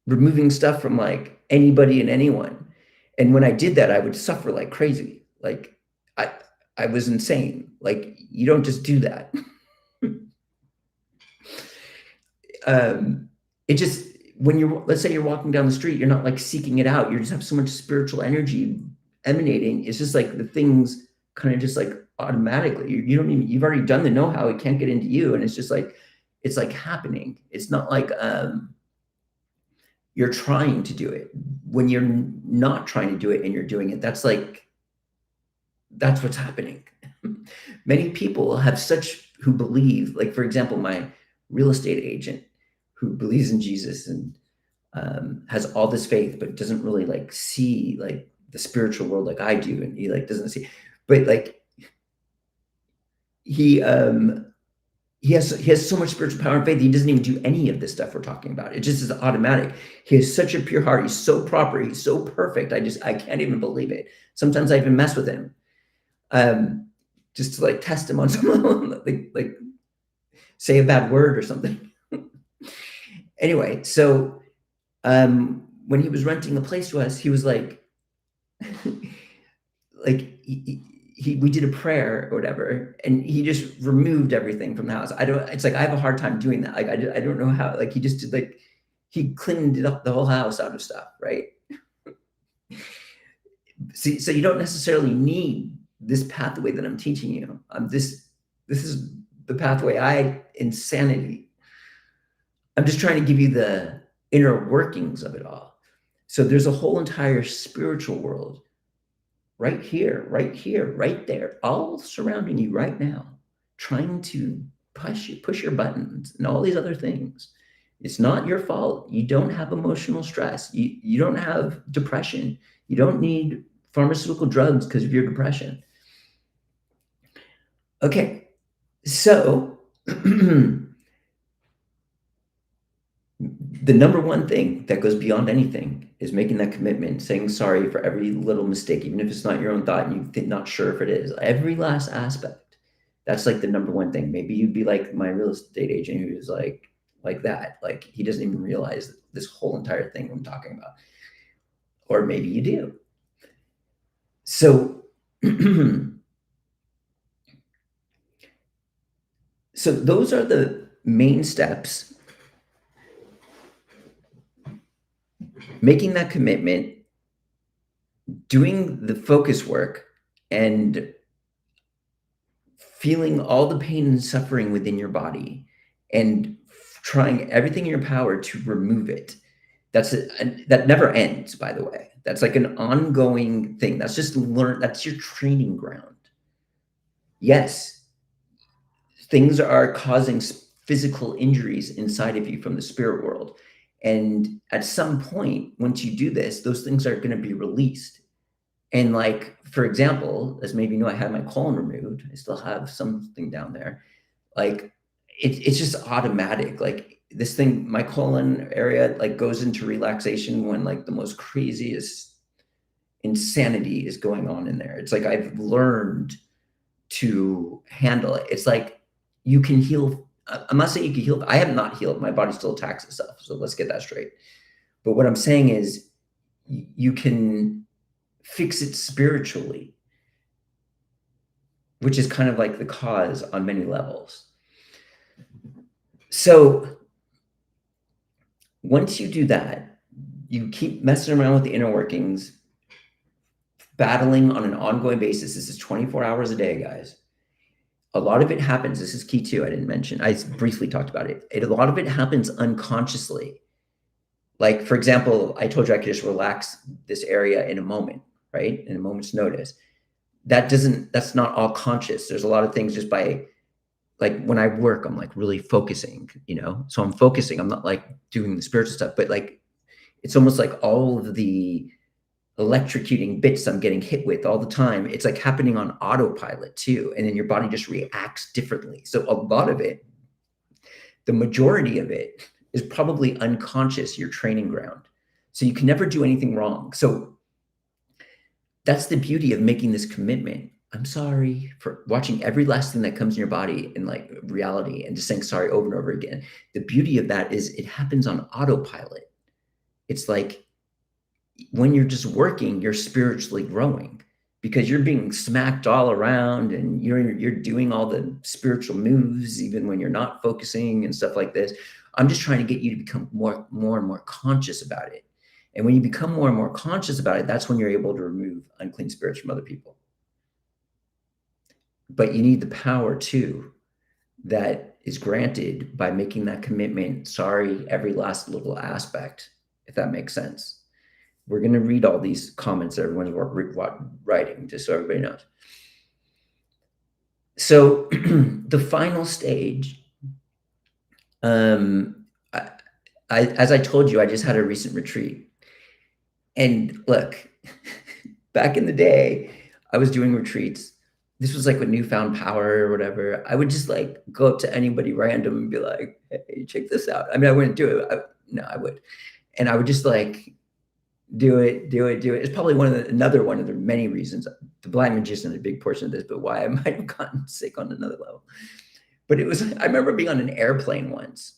removing stuff from like anybody and anyone. And when I did that, I would suffer like crazy. Like I was insane. Like you don't just do that. It just, let's say you're walking down the street, you're not like seeking it out. You just have so much spiritual energy emanating. It's just like the things kind of just like automatically, you don't even, you've already done the know-how, it can't get into you. And it's just like, it's like happening. It's not like, you're trying to do it. When you're not trying to do it and you're doing it, that's what's happening. Many people who believe, like for example, my real estate agent who believes in Jesus and has all this faith, but doesn't really like see like the spiritual world like I do, and he like doesn't see, but like he has so much spiritual power and faith, he doesn't even do any of this stuff we're talking about. It just is automatic. He has such a pure heart. He's so proper. He's so perfect. I can't even believe it. Sometimes I even mess with him, just to like test him on something, like say a bad word or something. Anyway, so when he was renting the place to us, he was like, like we did a prayer or whatever, and he just removed everything from the house. It's like I have a hard time doing that. Like I don't know how. Like he just did, like he cleaned it up, the whole house out of stuff, right? See, so you don't necessarily need this pathway that I'm teaching you. This is the pathway insanity. I'm just trying to give you the inner workings of it all. So there's a whole entire spiritual world right here, right there, all surrounding you right now, trying to push your buttons and all these other things. It's not your fault. You don't have emotional stress. You don't have depression. You don't need pharmaceutical drugs because of your depression. Okay, so the number one thing that goes beyond anything is making that commitment, saying sorry for every little mistake, even if it's not your own thought and you're not sure if it is. Every last aspect. That's like the number one thing. Maybe you'd be like my real estate agent who's like that. Like he doesn't even realize this whole entire thing I'm talking about. Or maybe you do. So, so those are the main steps. Making that commitment, doing the focus work, and feeling all the pain and suffering within your body and trying everything in your power to remove it. That never ends, by the way. That's like an ongoing thing. That's just that's your training ground. Yes, things are causing physical injuries inside of you from the spirit world. And at some point, once you do this, those things are going to be released. And like, for example, as maybe you know, I had my colon removed. I still have something down there. Like it's just automatic. Like this thing, my colon area like goes into relaxation when like the most craziest insanity is going on in there. It's like I've learned to handle it. It's like you can heal. I'm not saying you can heal. I have not healed. My body still attacks itself. So let's get that straight. But what I'm saying is you can fix it spiritually, which is kind of like the cause on many levels. So once you do that, you keep messing around with the inner workings, battling on an ongoing basis. This is 24 hours a day, guys. A lot of it happens. This is key too. I didn't mention. I briefly talked about it. A lot of it happens unconsciously. Like, for example, I told you I could just relax this area in a moment, right? In a moment's notice. That's not all conscious. There's a lot of things just by, like, when I work, I'm like really focusing, So I'm focusing. I'm not like doing the spiritual stuff, but like it's almost like all of the electrocuting bits I'm getting hit with all the time. It's like happening on autopilot too. And then your body just reacts differently. So a lot of it, the majority of it, is probably unconscious, your training ground. So you can never do anything wrong. So that's the beauty of making this commitment. I'm sorry for watching every last thing that comes in your body in like reality and just saying sorry over and over again. The beauty of that is it happens on autopilot. It's like when you're just working, you're spiritually growing because you're being smacked all around and you're doing all the spiritual moves even when you're not focusing and stuff like this. I'm just trying to get you to become more and more conscious about it. And when you become more and more conscious about it, that's when you're able to remove unclean spirits from other people. But you need the power too that is granted by making that commitment. Sorry, every last little aspect, if that makes sense. We're going to read all these comments that everyone's writing, just so everybody knows. So the final stage, as I told you, I just had a recent retreat. And look, back in the day, I was doing retreats. This was like with newfound power or whatever. I would just like go up to anybody random and be like, hey, check this out. I mean, I wouldn't do it. I would. And I would just like do it. It's probably another one of the many reasons. The blind magician is a big portion of this, but why I might have gotten sick on another level. But I remember being on an airplane once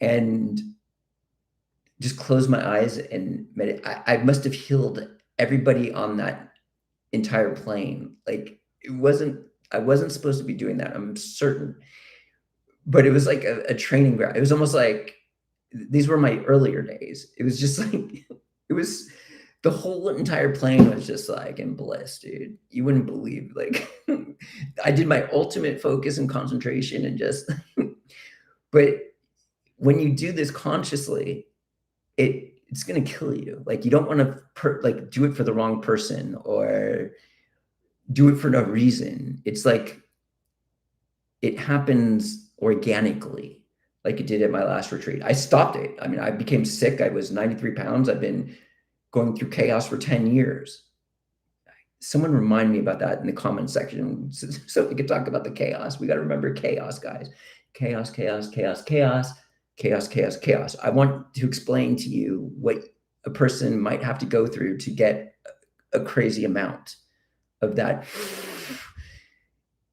and just closed my eyes and I must have healed everybody on that entire plane. Like I wasn't supposed to be doing that, I'm certain. But it was like a training ground. It was almost like these were my earlier days. It was just like the whole entire plane was just like in bliss, dude. You wouldn't believe, like I did my ultimate focus and concentration and just but when you do this consciously, it's going to kill you. Like you don't want to like do it for the wrong person or do it for no reason. It's like it happens organically, like it did at my last retreat. I stopped it. I mean, I became sick. I was 93 pounds. I've been going through chaos for 10 years. Someone remind me about that in the comment section so we could talk about the chaos. We got to remember chaos, guys. Chaos, chaos, chaos, chaos, chaos, chaos, chaos. I want to explain to you what a person might have to go through to get a crazy amount of that.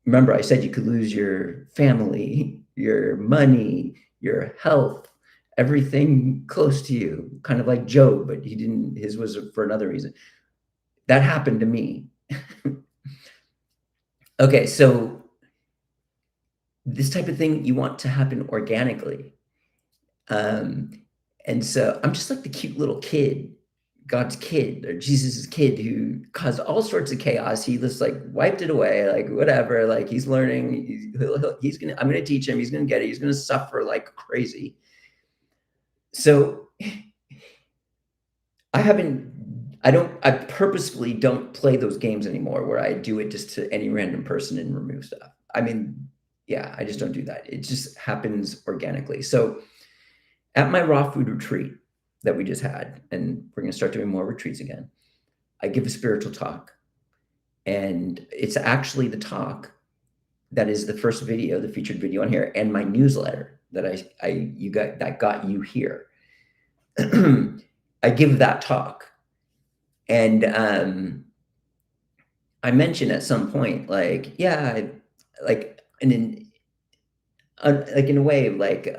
Remember, I said you could lose your family, your money, your health, everything close to you, kind of like Job, but he didn't, his was for another reason. That happened to me. Okay, so this type of thing you want to happen organically. And so I'm just like the cute little kid, God's kid or Jesus's kid who caused all sorts of chaos. He just like wiped it away, like whatever, like he's learning, I'm going to teach him, he's going to get it. He's going to suffer like crazy. So I purposefully don't play those games anymore where I do it just to any random person and remove stuff. I mean, yeah, I just don't do that. It just happens organically. So at my raw food retreat that we just had, and we're going to start doing more retreats again, I give a spiritual talk. And it's actually the talk that is the first video, the featured video on here, and my newsletter that got you here. I give that talk. And I mentioned at some point, like, yeah, like, in a way, like,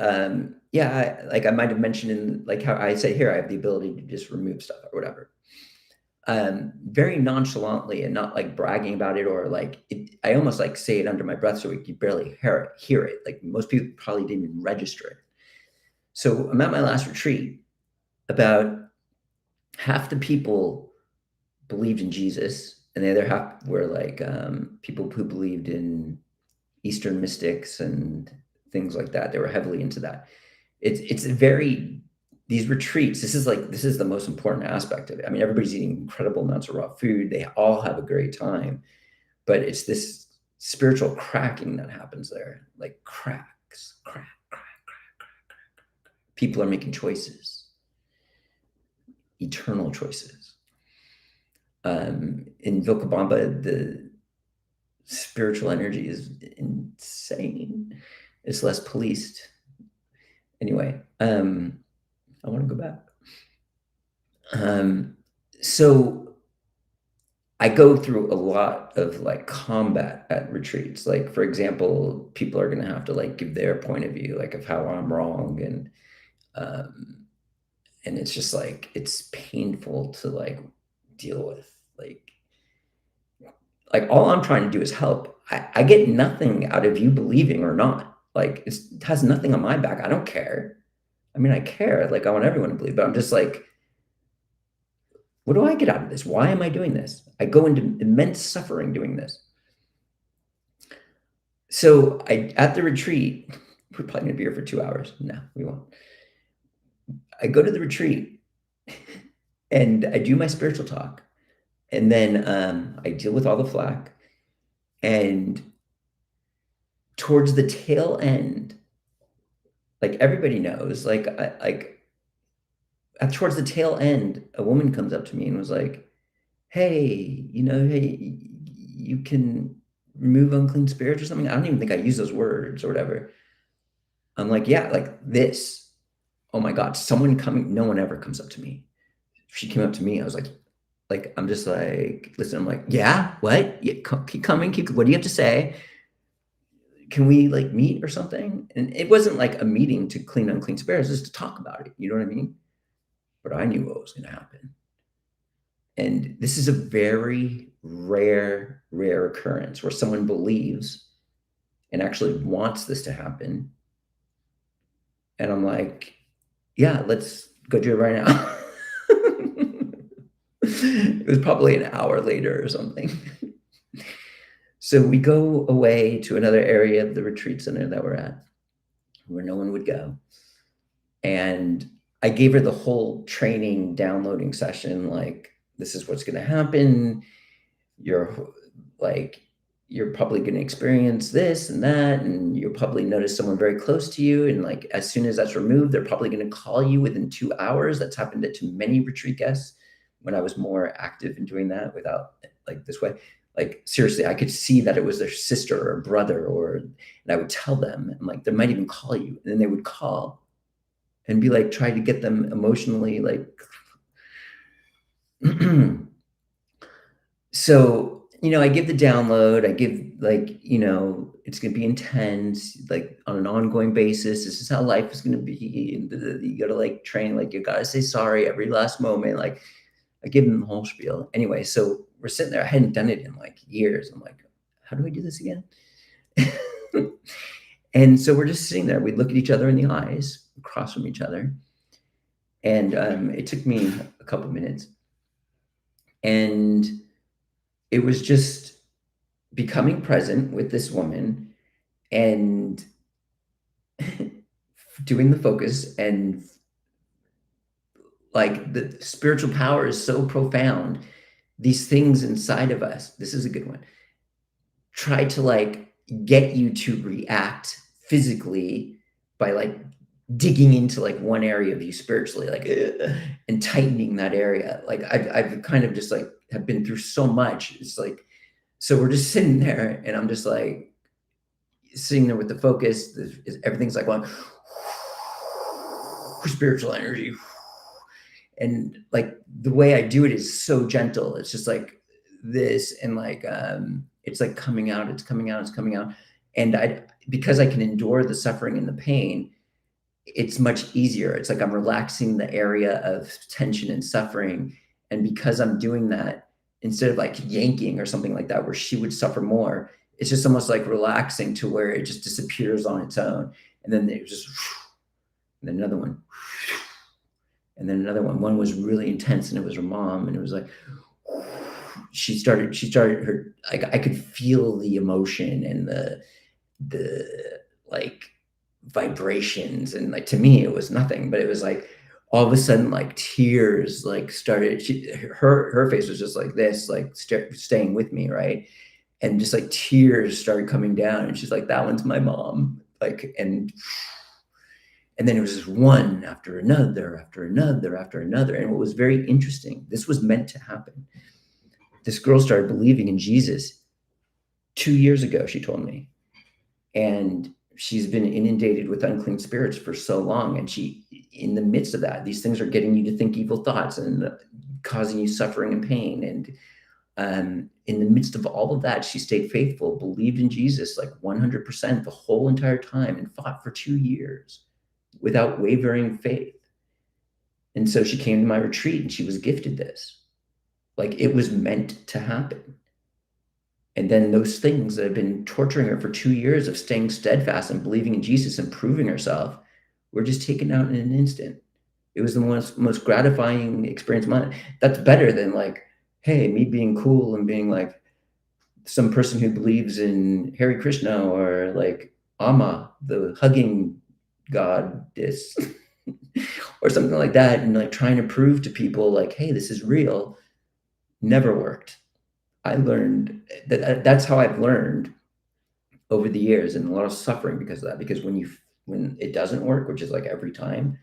yeah, like I might have mentioned in like how I say here, I have the ability to just remove stuff or whatever. Very nonchalantly and not like bragging about it or like I almost like say it under my breath so you barely hear it. Like most people probably didn't even register it. So I'm at my last retreat. About half the people believed in Jesus, and the other half were like people who believed in Eastern mystics and things like that. They were heavily into that. It's a very these retreats. This is the most important aspect of it. I mean, everybody's eating incredible amounts of raw food. They all have a great time, but it's this spiritual cracking that happens there, like cracks, crack, crack, crack, crack. People are making choices, eternal choices. In Vilcabamba, the spiritual energy is insane. It's less policed. Anyway, I want to go back. So I go through a lot of like combat at retreats. Like, for example, people are going to have to like give their point of view, like of how I'm wrong. Um, and it's just like, it's painful to like deal with. Like all I'm trying to do is help. I get nothing out of you believing or not. Like it has nothing on my back. I don't care. I mean, I care. Like I want everyone to believe, but I'm just like, what do I get out of this? Why am I doing this? I go into immense suffering doing this. So at the retreat, we're probably gonna be here for 2 hours. No, we won't. I go to the retreat and I do my spiritual talk, and then I deal with all the flack. And towards the tail end, like everybody knows, towards the tail end, a woman comes up to me and was like, "Hey, hey, you can remove unclean spirits or something." I don't even think I use those words or whatever. I'm like, "Yeah, like this." Oh my God, someone coming. No one ever comes up to me. She came up to me. I was like, I'm just like, listen. I'm like, yeah, what? Yeah, keep coming. What do you have to say? Can we like meet or something? And it wasn't like a meeting to clean unclean spirits, just to talk about it. You know what I mean? But I knew what was going to happen. And this is a very rare occurrence where someone believes and actually wants this to happen. And I'm like, yeah, let's go do it right now. It was probably an hour later or something. So we go away to another area of the retreat center that we're at where no one would go. And I gave her the whole training downloading session. Like, this is what's going to happen. You're like, you're probably going to experience this and that. And you'll probably notice someone very close to you. And like, as soon as that's removed, they're probably going to call you within 2 hours. That's happened to many retreat guests when I was more active in doing that without like this way. Like seriously, I could see that it was their sister or brother, and I would tell them, I'm like, they might even call you. And then they would call and be like, try to get them emotionally like. So, I give the download, I give like, it's going to be intense, like on an ongoing basis. This is how life is going to be. And you got to like train, like you got to say sorry every last moment. Like I give them the whole spiel. Anyway, so we're sitting there. I hadn't done it in like years. I'm like, how do we do this again? And so we're just sitting there. We look at each other in the eyes, across from each other. And it took me a couple minutes. And it was just becoming present with this woman and doing the focus. And like the spiritual power is so profound. These things inside of us, this is a good one, try to like get you to react physically by like digging into like one area of you spiritually, like and tightening that area. Like I've kind of just like have been through so much. It's like, so we're just sitting there and I'm just like sitting there with the focus. Everything's like going spiritual energy. And like the way I do it is so gentle. It's just like this, and like it's like coming out, it's coming out, it's coming out. And because I can endure the suffering and the pain, it's much easier. It's like I'm relaxing the area of tension and suffering. And because I'm doing that, instead of like yanking or something like that, where she would suffer more, it's just almost like relaxing to where it just disappears on its own. And then it was just, and then another one, and then another one. One was really intense and it was her mom. And it was like, she started her, like, I could feel the emotion and the like vibrations, and like to me it was nothing, but it was like all of a sudden like tears like started. Her face was just like this, like staying with me, right? And just like tears started coming down, and she's like, that one's my mom, like. And then it was just one after another after another after another. And what was very interesting, this was meant to happen. This girl started believing in Jesus 2 years ago, she told me. And she's been inundated with unclean spirits for so long. And she, in the midst of that, these things are getting you to think evil thoughts and causing you suffering and pain. And in the midst of all of that, she stayed faithful, believed in Jesus like 100% the whole entire time, and fought for 2 years without wavering faith. And so she came to my retreat and she was gifted this. Like, it was meant to happen. And then those things that have been torturing her for 2 years of staying steadfast and believing in Jesus and proving herself were just taken out in an instant. It was the most gratifying experience of mine. That's better than like, hey, me being cool and being like some person who believes in Hare Krishna or like Amma, the hugging goddess, or something like that, and like trying to prove to people like, hey, this is real. Never worked. I learned that's how I've learned over the years, and a lot of suffering because of that. Because when it doesn't work, which is like every time,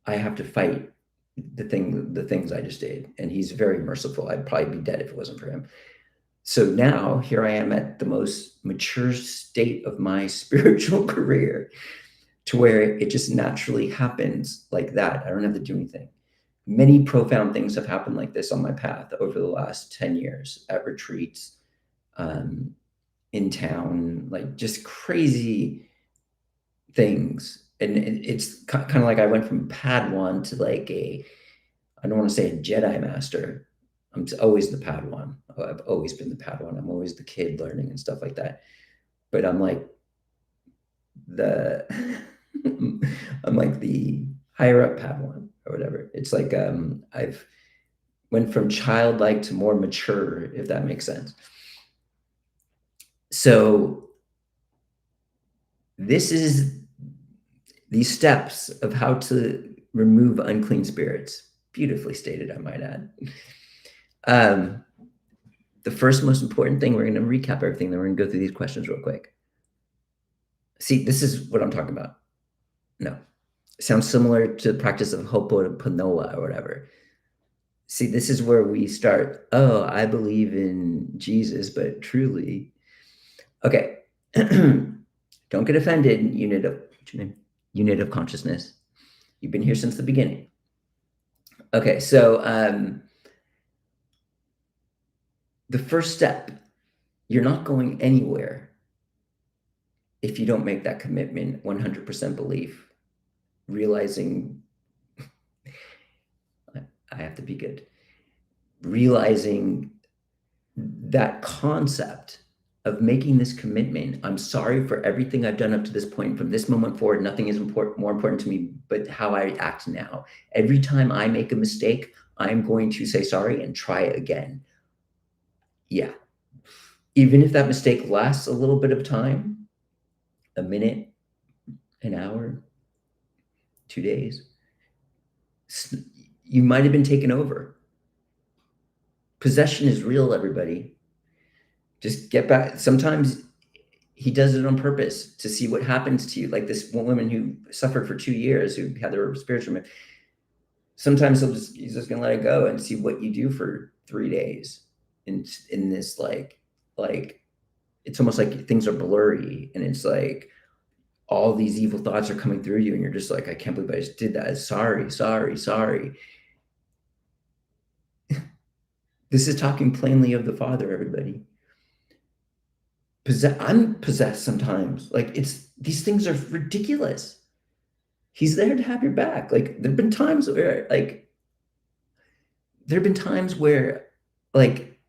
I have to fight the things I just did. And he's very merciful. I'd probably be dead if it wasn't for him. So now here I am at the most mature state of my spiritual career, to where it just naturally happens like that. I don't have to do anything. Many profound things have happened like this on my path over the last 10 years at retreats, in town, like just crazy things. And it's kind of like I went from Padawan to like I don't want to say a Jedi master. I'm always the Padawan. I've always been the Padawan. I'm always the kid learning and stuff like that. But I'm like the I'm like the higher up Padawan or whatever. It's like I've went from childlike to more mature, if that makes sense. So this is these steps of how to remove unclean spirits. Beautifully stated, I might add. The first most important thing, we're going to recap everything, then we're going to go through these questions real quick. See, this is what I'm talking about. No. It sounds similar to the practice of Ho'oponopono or whatever. See, this is where we start, oh, I believe in Jesus, but truly. Okay. Don't get offended, unit of consciousness. You've been here since the beginning. Okay, so the first step, you're not going anywhere if you don't make that commitment, 100% belief, realizing, I have to be good, realizing that concept of making this commitment. I'm sorry for everything I've done up to this point. From this moment forward, nothing is more important to me but how I act now. Every time I make a mistake, I'm going to say sorry and try again. Yeah. Even if that mistake lasts a little bit of time, a minute, an hour, 2 days, you might have been taken over. Possession is real, everybody. Just get back. Sometimes he does it on purpose to see what happens to you. Like this woman who suffered for 2 years, who had their spiritual. Sometimes he's just gonna let it go and see what you do for 3 days. In this like it's almost like things are blurry, and it's like all these evil thoughts are coming through you, and you're just like, I can't believe I just did that. Sorry. This is talking plainly of the Father, everybody. I'm possessed sometimes. Like, these things are ridiculous. He's there to have your back. Like, there've been times where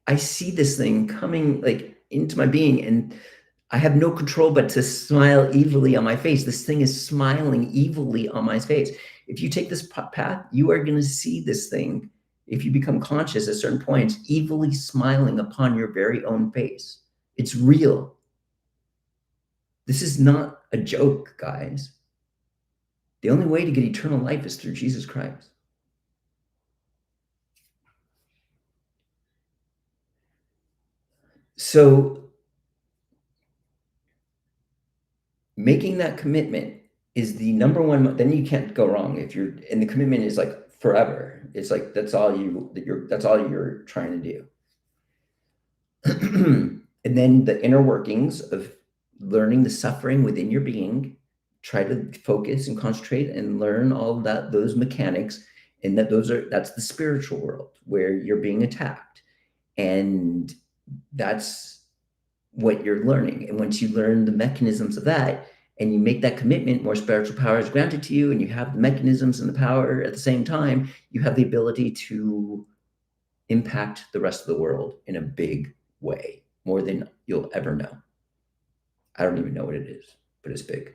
I see this thing coming like into my being, and I have no control but to smile evilly on my face. This thing is smiling evilly on my face. If you take this path, you are going to see this thing if you become conscious at certain points, evilly smiling upon your very own face. It's real. This is not a joke, guys. The only way to get eternal life is through Jesus Christ. So making that commitment is the number one, then you can't go wrong if you're, and the commitment is like forever. It's like, that's all you're trying to do. And then the inner workings of learning the suffering within your being, try to focus and concentrate and learn all of that, those mechanics, and that's the spiritual world where you're being attacked. And that's what you're learning. And once you learn the mechanisms of that and you make that commitment, more spiritual power is granted to you, and you have the mechanisms and the power at the same time, you have the ability to impact the rest of the world in a big way, more than you'll ever know. I don't even know what it is, but it's big.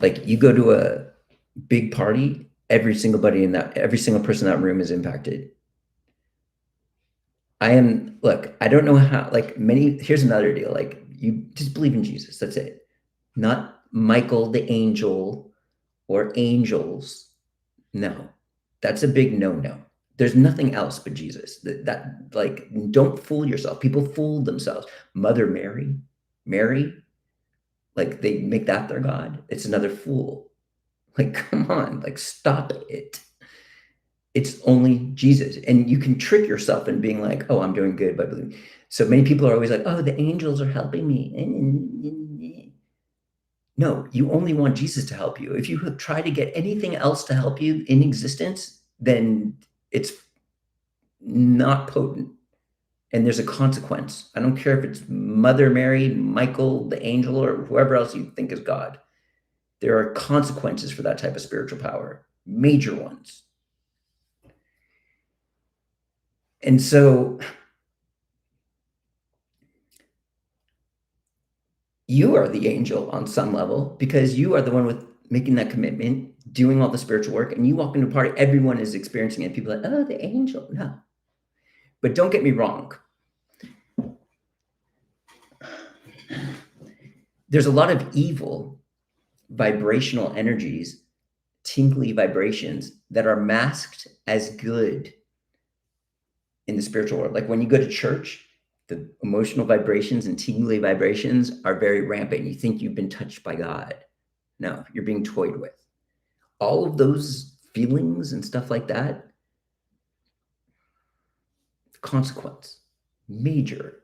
Like, you go to a big party, every single person in that room is impacted. I don't know how, like, here's another deal. Like, you just believe in Jesus. That's it. Not Michael the angel or angels. No, that's a big no-no. There's nothing else but Jesus. Like, don't fool yourself. People fool themselves. Mother Mary, like, they make that their God. It's another fool. Like, come on, like, stop it. It's only Jesus. And you can trick yourself in being like, oh, I'm doing good by believing. So many people are always like, oh, the angels are helping me. No, you only want Jesus to help you. If you try to get anything else to help you in existence, then it's not potent. And there's a consequence. I don't care if it's Mother Mary, Michael, the angel, or whoever else you think is God. There are consequences for that type of spiritual power, major ones. And so you are the angel on some level, because you are the one with making that commitment, doing all the spiritual work, and you walk into a party, everyone is experiencing it. People are like, oh, the angel. No. But don't get me wrong. There's a lot of evil vibrational energies, tingly vibrations that are masked as good in the spiritual world. Like, when you go to church, the emotional vibrations and tingly vibrations are very rampant. You think you've been touched by God. No, you're being toyed with. All of those feelings and stuff like that, consequence, major.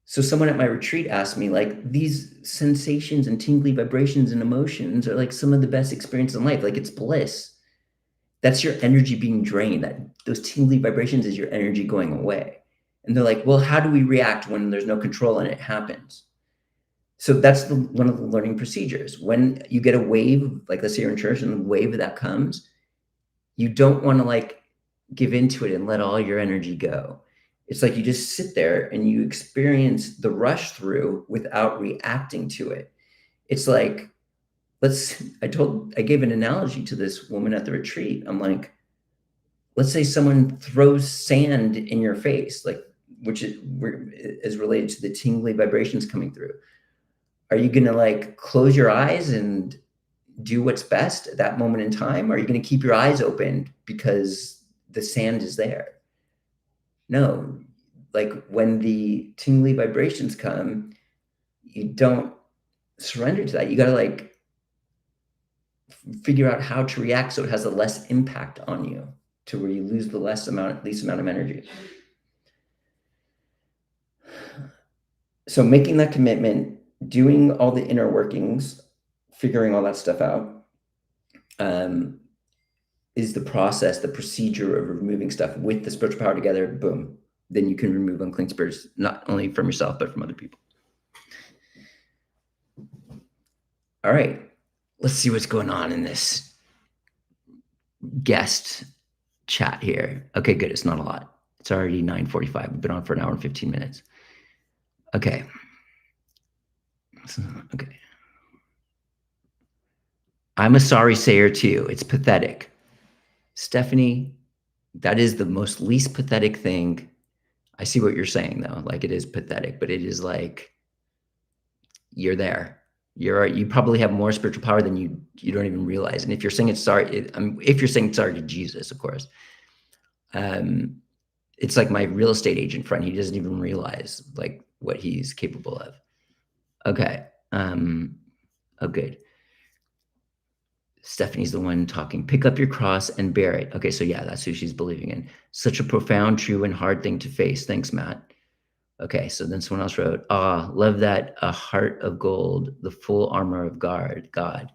So someone at my retreat asked me, like, these sensations and tingly vibrations and emotions are like some of the best experiences in life. Like, it's bliss. That's your energy being drained. Those tingly vibrations is your energy going away. And they're like, well, how do we react when there's no control and it happens? So that's one of the learning procedures. When you get a wave, like let's say you're in church and the wave that comes, you don't want to like give into it and let all your energy go. It's like you just sit there and you experience the rush through without reacting to it. It's like, I gave an analogy to this woman at the retreat. I'm like, let's say someone throws sand in your face, like, which is related to the tingly vibrations coming through. Are you going to like close your eyes and do what's best at that moment in time? Or are you going to keep your eyes open because the sand is there? No, like, when the tingly vibrations come, you don't surrender to that. You got to like figure out how to react so it has a less impact on you, to where you lose the least amount of energy. So making that commitment, doing all the inner workings, figuring all that stuff out, is the process, the procedure of removing stuff with the spiritual power together. Boom. Then you can remove unclean spirits, not only from yourself, but from other people. All right. Let's see what's going on in this guest chat here. Okay, good. It's not a lot. It's already 9:45. We've been on for an hour and 15 minutes. Okay. Okay. I'm a sorry sayer too. It's pathetic. Stephanie, that is the most least pathetic thing. I see what you're saying though. Like it is pathetic, but it is like you're there. You probably have more spiritual power than you don't even realize. And if you're saying it's sorry, if you're saying sorry to Jesus, of course, um, it's like my real estate agent friend. He doesn't even realize like what he's capable of. Okay. Oh, good. Stephanie's the one talking. Pick up your cross and bear it. Okay, so yeah, that's who she's believing in. Such a profound, true, and hard thing to face. Thanks, Matt. Okay, so then someone else wrote, love that, a heart of gold, the full armor of God.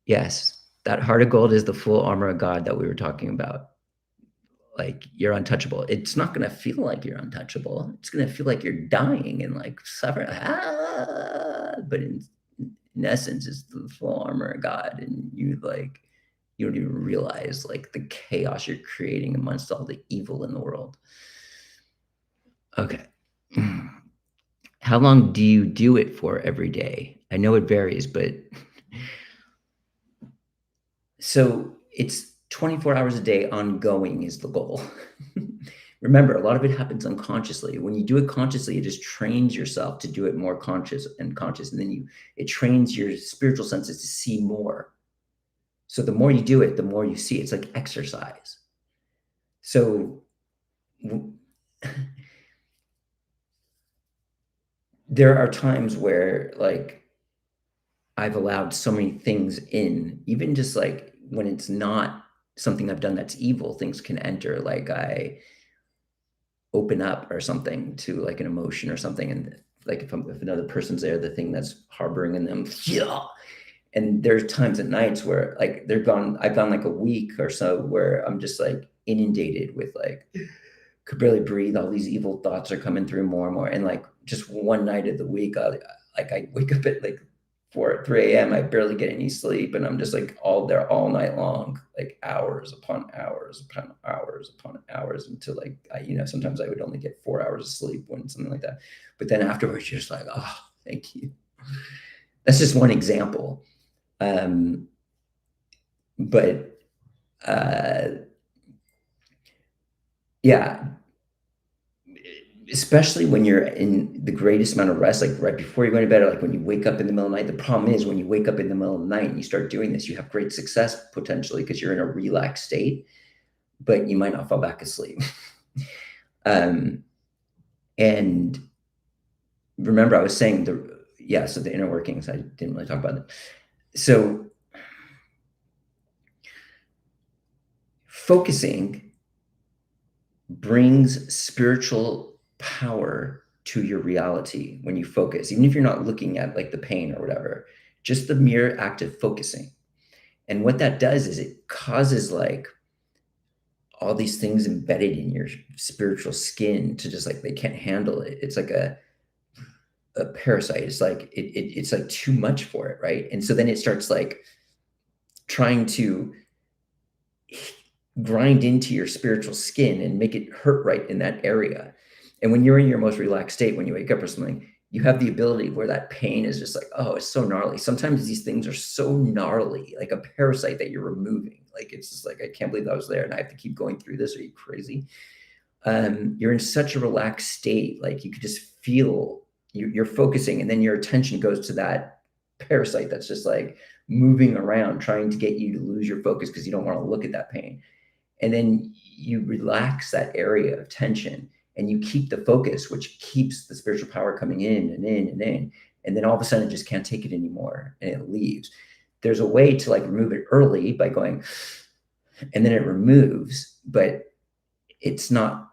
Yes, that heart of gold is the full armor of God that we were talking about. Like you're untouchable. It's not going to feel like you're untouchable. It's going to feel like you're dying and like suffering. But in essence, it's the full armor of God, and you don't even realize like the chaos you're creating amongst all the evil in the world. Okay. How long do you do it for every day? I know it varies, but so it's 24 hours a day ongoing is the goal. Remember, a lot of it happens unconsciously. When you do it consciously, it just trains yourself to do it more conscious, and then it trains your spiritual senses to see more. So the more you do it, the more you see. It's like exercise. So there are times where like I've allowed so many things in, even just like when it's not something I've done that's evil, things can enter. Like I open up or something to like an emotion or something, and like if another person's there, the thing that's harboring in them, yeah. And there's times at nights where like I've gone like a week or so where I'm just like inundated with like could barely breathe. All these evil thoughts are coming through more and more. And like just one night of the week, I wake up at like 3 a.m. I barely get any sleep, and I'm just like all there all night long, like hours upon hours upon hours upon hours until like sometimes I would only get 4 hours of sleep when something like that. But then afterwards, you're just like, oh, thank you. That's just one example. But yeah, especially when you're in the greatest amount of rest, like right before you go to bed, or like when you wake up in the middle of the night. The problem is when you wake up in the middle of the night and you start doing this, you have great success potentially because you're in a relaxed state, but you might not fall back asleep. And remember, I was saying so the inner workings, I didn't really talk about it. So focusing brings spiritual power to your reality when you focus, even if you're not looking at like the pain or whatever, just the mere act of focusing. And what that does is it causes like all these things embedded in your spiritual skin to just like they can't handle it. It's like a parasite. It's like it's like too much for it, right? And so then it starts like trying to grind into your spiritual skin and make it hurt right in that area. And when you're in your most relaxed state, when you wake up or something, you have the ability where that pain is just like, oh, it's so gnarly. Sometimes these things are so gnarly, like a parasite that you're removing. Like, it's just like, I can't believe I was there and I have to keep going through this. Are you crazy? You're in such a relaxed state. Like you could just feel you're focusing, and then your attention goes to that parasite that's just like moving around, trying to get you to lose your focus because you don't want to look at that pain. And then you relax that area of tension and you keep the focus, which keeps the spiritual power coming in and in and in. And then all of a sudden it just can't take it anymore and it leaves. There's a way to like remove it early by going, and then it removes, but it's not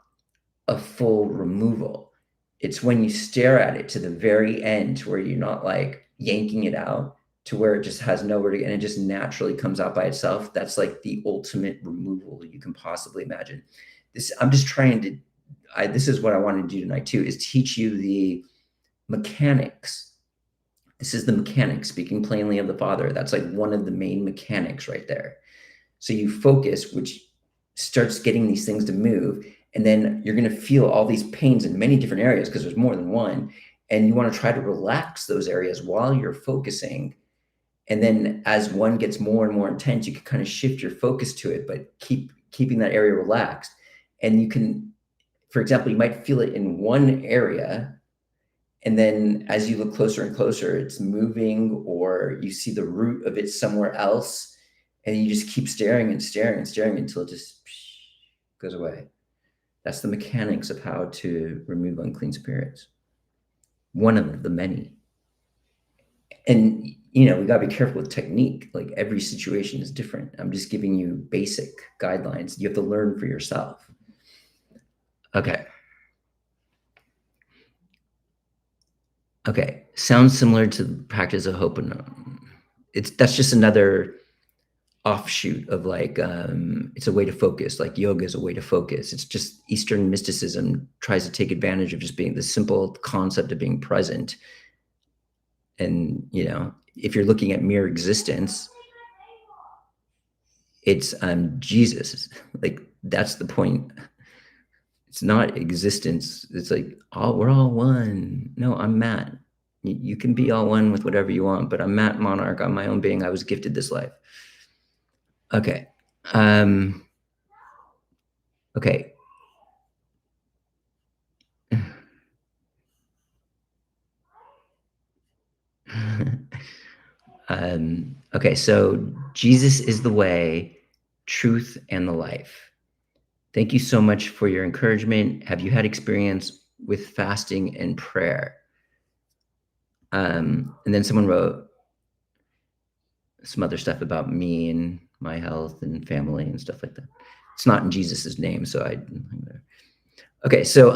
a full removal. It's when you stare at it to the very end to where you're not like yanking it out to where it just has nowhere to get, and it just naturally comes out by itself. That's like the ultimate removal you can possibly imagine. I'm just trying to, this is what I wanted to do tonight too, is teach you the mechanics. This is the mechanics, speaking plainly of the Father. That's like one of the main mechanics right there. So you focus, which starts getting these things to move. And then you're going to feel all these pains in many different areas because there's more than one. And you want to try to relax those areas while you're focusing. And then as one gets more and more intense, you can kind of shift your focus to it, but keeping that area relaxed. And you can, for example, you might feel it in one area, and then as you look closer and closer, it's moving, or you see the root of it somewhere else, and you just keep staring and staring and staring until it just goes away. That's the mechanics of how to remove unclean spirits. One of the many. And we got to be careful with technique. Like every situation is different. I'm just giving you basic guidelines. You have to learn for yourself. Okay. Okay. Sounds similar to the practice of hope, and that's just another offshoot of it's a way to focus. Like yoga is a way to focus. It's just Eastern mysticism tries to take advantage of just being the simple concept of being present. And if you're looking at mere existence, it's Jesus. Like that's the point. It's not existence. It's like we're all one. No, I'm Matt. You can be all one with whatever you want, but I'm Matt Monarch. I'm my own being. I was gifted this life. Okay. Okay. Okay, so Jesus is the way, truth, and the life. Thank you so much for your encouragement. Have you had experience with fasting and prayer? And then someone wrote some other stuff about me and my health and family and stuff like that. It's not in Jesus's name, so okay, so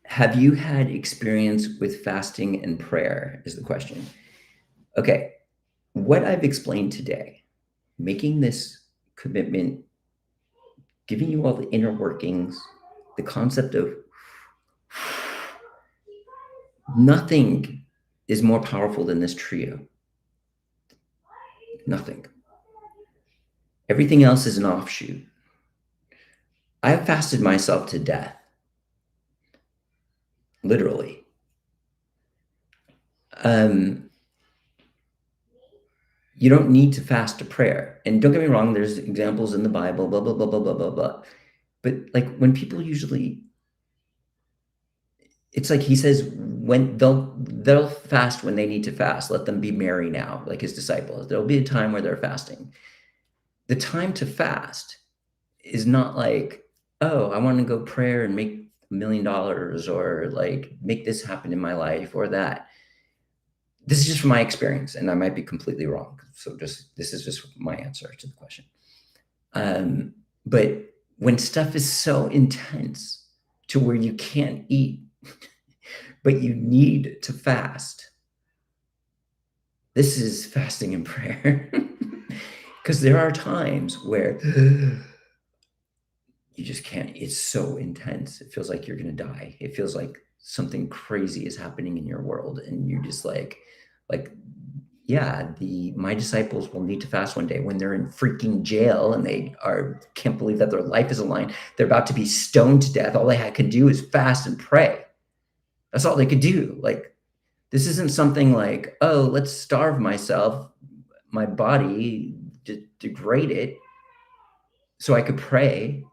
have you had experience with fasting and prayer is the question. Okay, what I've explained today, making this commitment, giving you all the inner workings, the concept of nothing is more powerful than this trio. Nothing. Everything else is an offshoot. I have fasted myself to death. Literally. You don't need to fast to prayer. And don't get me wrong, there's examples in the Bible, blah, blah, blah, blah, blah, blah, blah. But like when people usually, it's like he says, when they'll fast when they need to fast. Let them be merry now, like his disciples. There'll be a time where they're fasting. The time to fast is not like, oh, I want to go prayer and make $1 million, or like make this happen in my life or that. This is just from my experience, and I might be completely wrong. So this is just my answer to the question. But when stuff is so intense to where you can't eat, but you need to fast, this is fasting and prayer. Because there are times where you just can't. It's so intense. It feels like you're going to die. It feels like something crazy is happening in your world, and you're just like, yeah, my disciples will need to fast one day when they're in freaking jail and they can't believe that their life is aligned. They're about to be stoned to death. All they could do is fast and pray. That's all they could do. Like, this isn't something like, oh, let's starve my body, degrade it so I could pray.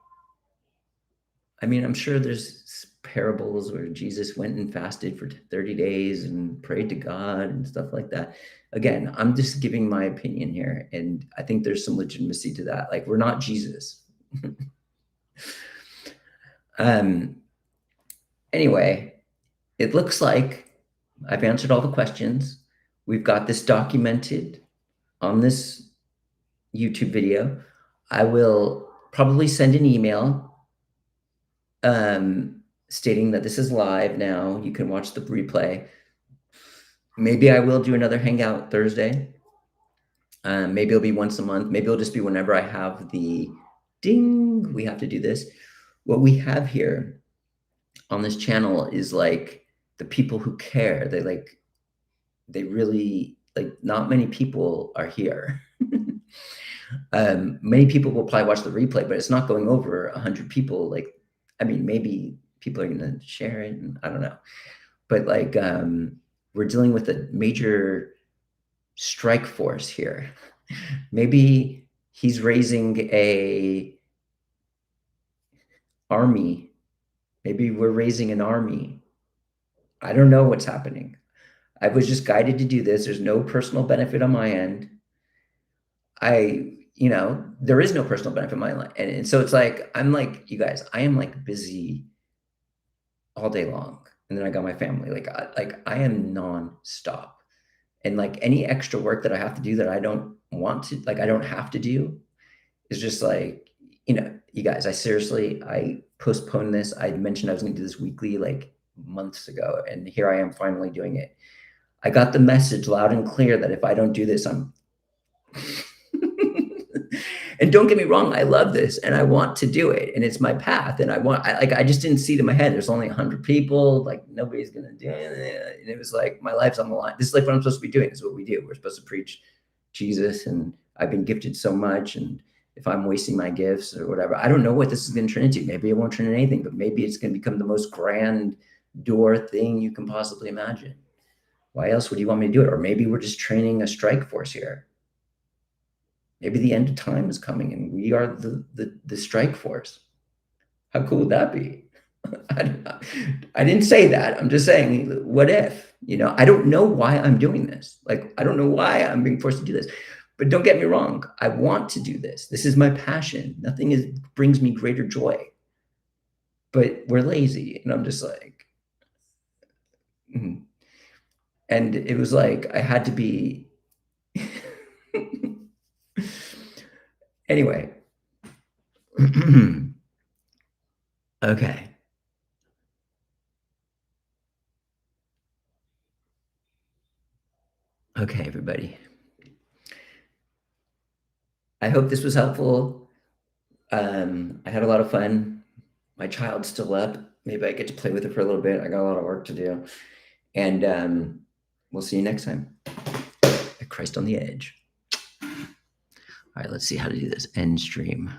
I mean, I'm sure there's parables where Jesus went and fasted for 30 days and prayed to God and stuff like that. Again, I'm just giving my opinion here, and I think there's some legitimacy to that. Like, we're not Jesus. Anyway, it looks like I've answered all the questions. We've got this documented on this YouTube video. I will probably send an email stating that this is live now. You can watch the replay. Maybe I will do another hangout Thursday. Maybe it'll be once a month. Maybe it'll just be whenever I have the ding, we have to do this. What we have here on this channel is like the people who care. They really, like, not many people are here. Many people will probably watch the replay, but it's not going over 100 people. Like, I mean, maybe people are gonna share it, and I don't know. But like we're dealing with a major strike force here. Maybe he's raising a army. Maybe we're raising an army. I don't know what's happening. I was just guided to do this. There's no personal benefit on my end. There is no personal benefit in my life. And so it's like, I'm like, you guys, I am like busy all day long. And then I got my family. I am nonstop. And like any extra work that I have to do that I don't want to, like I don't have to do is just like, you guys, I postponed this. I mentioned I was gonna do this weekly like months ago, and here I am finally doing it. I got the message loud and clear that if I don't do this, I'm and don't get me wrong, I love this and I want to do it and it's my path and I just didn't see it in my head. There's only 100 people, like nobody's gonna do it. And it was like my life's on the line. This is like what I'm supposed to be doing. This is what we do. We're supposed to preach Jesus, and I've been gifted so much, and if I'm wasting my gifts or whatever, I don't know what this is going to turn into. Maybe it won't turn into anything, but maybe it's going to become the most grand door thing you can possibly imagine. Why else would you want me to do it? Or maybe we're just training a strike force here. Maybe the end of time is coming and we are the strike force. How cool would that be? I didn't say that. I'm just saying, what if? I don't know why I'm doing this. Like, I don't know why I'm being forced to do this. But don't get me wrong. I want to do this. This is my passion. Nothing brings me greater joy. But we're lazy. And I'm just like, and it was like, I had to be, anyway. Okay. Okay, everybody. I hope this was helpful. I had a lot of fun. My child's still up. Maybe I get to play with her for a little bit. I got a lot of work to do. And we'll see you next time at Christ on the Edge. All right, let's see how to do this. End stream.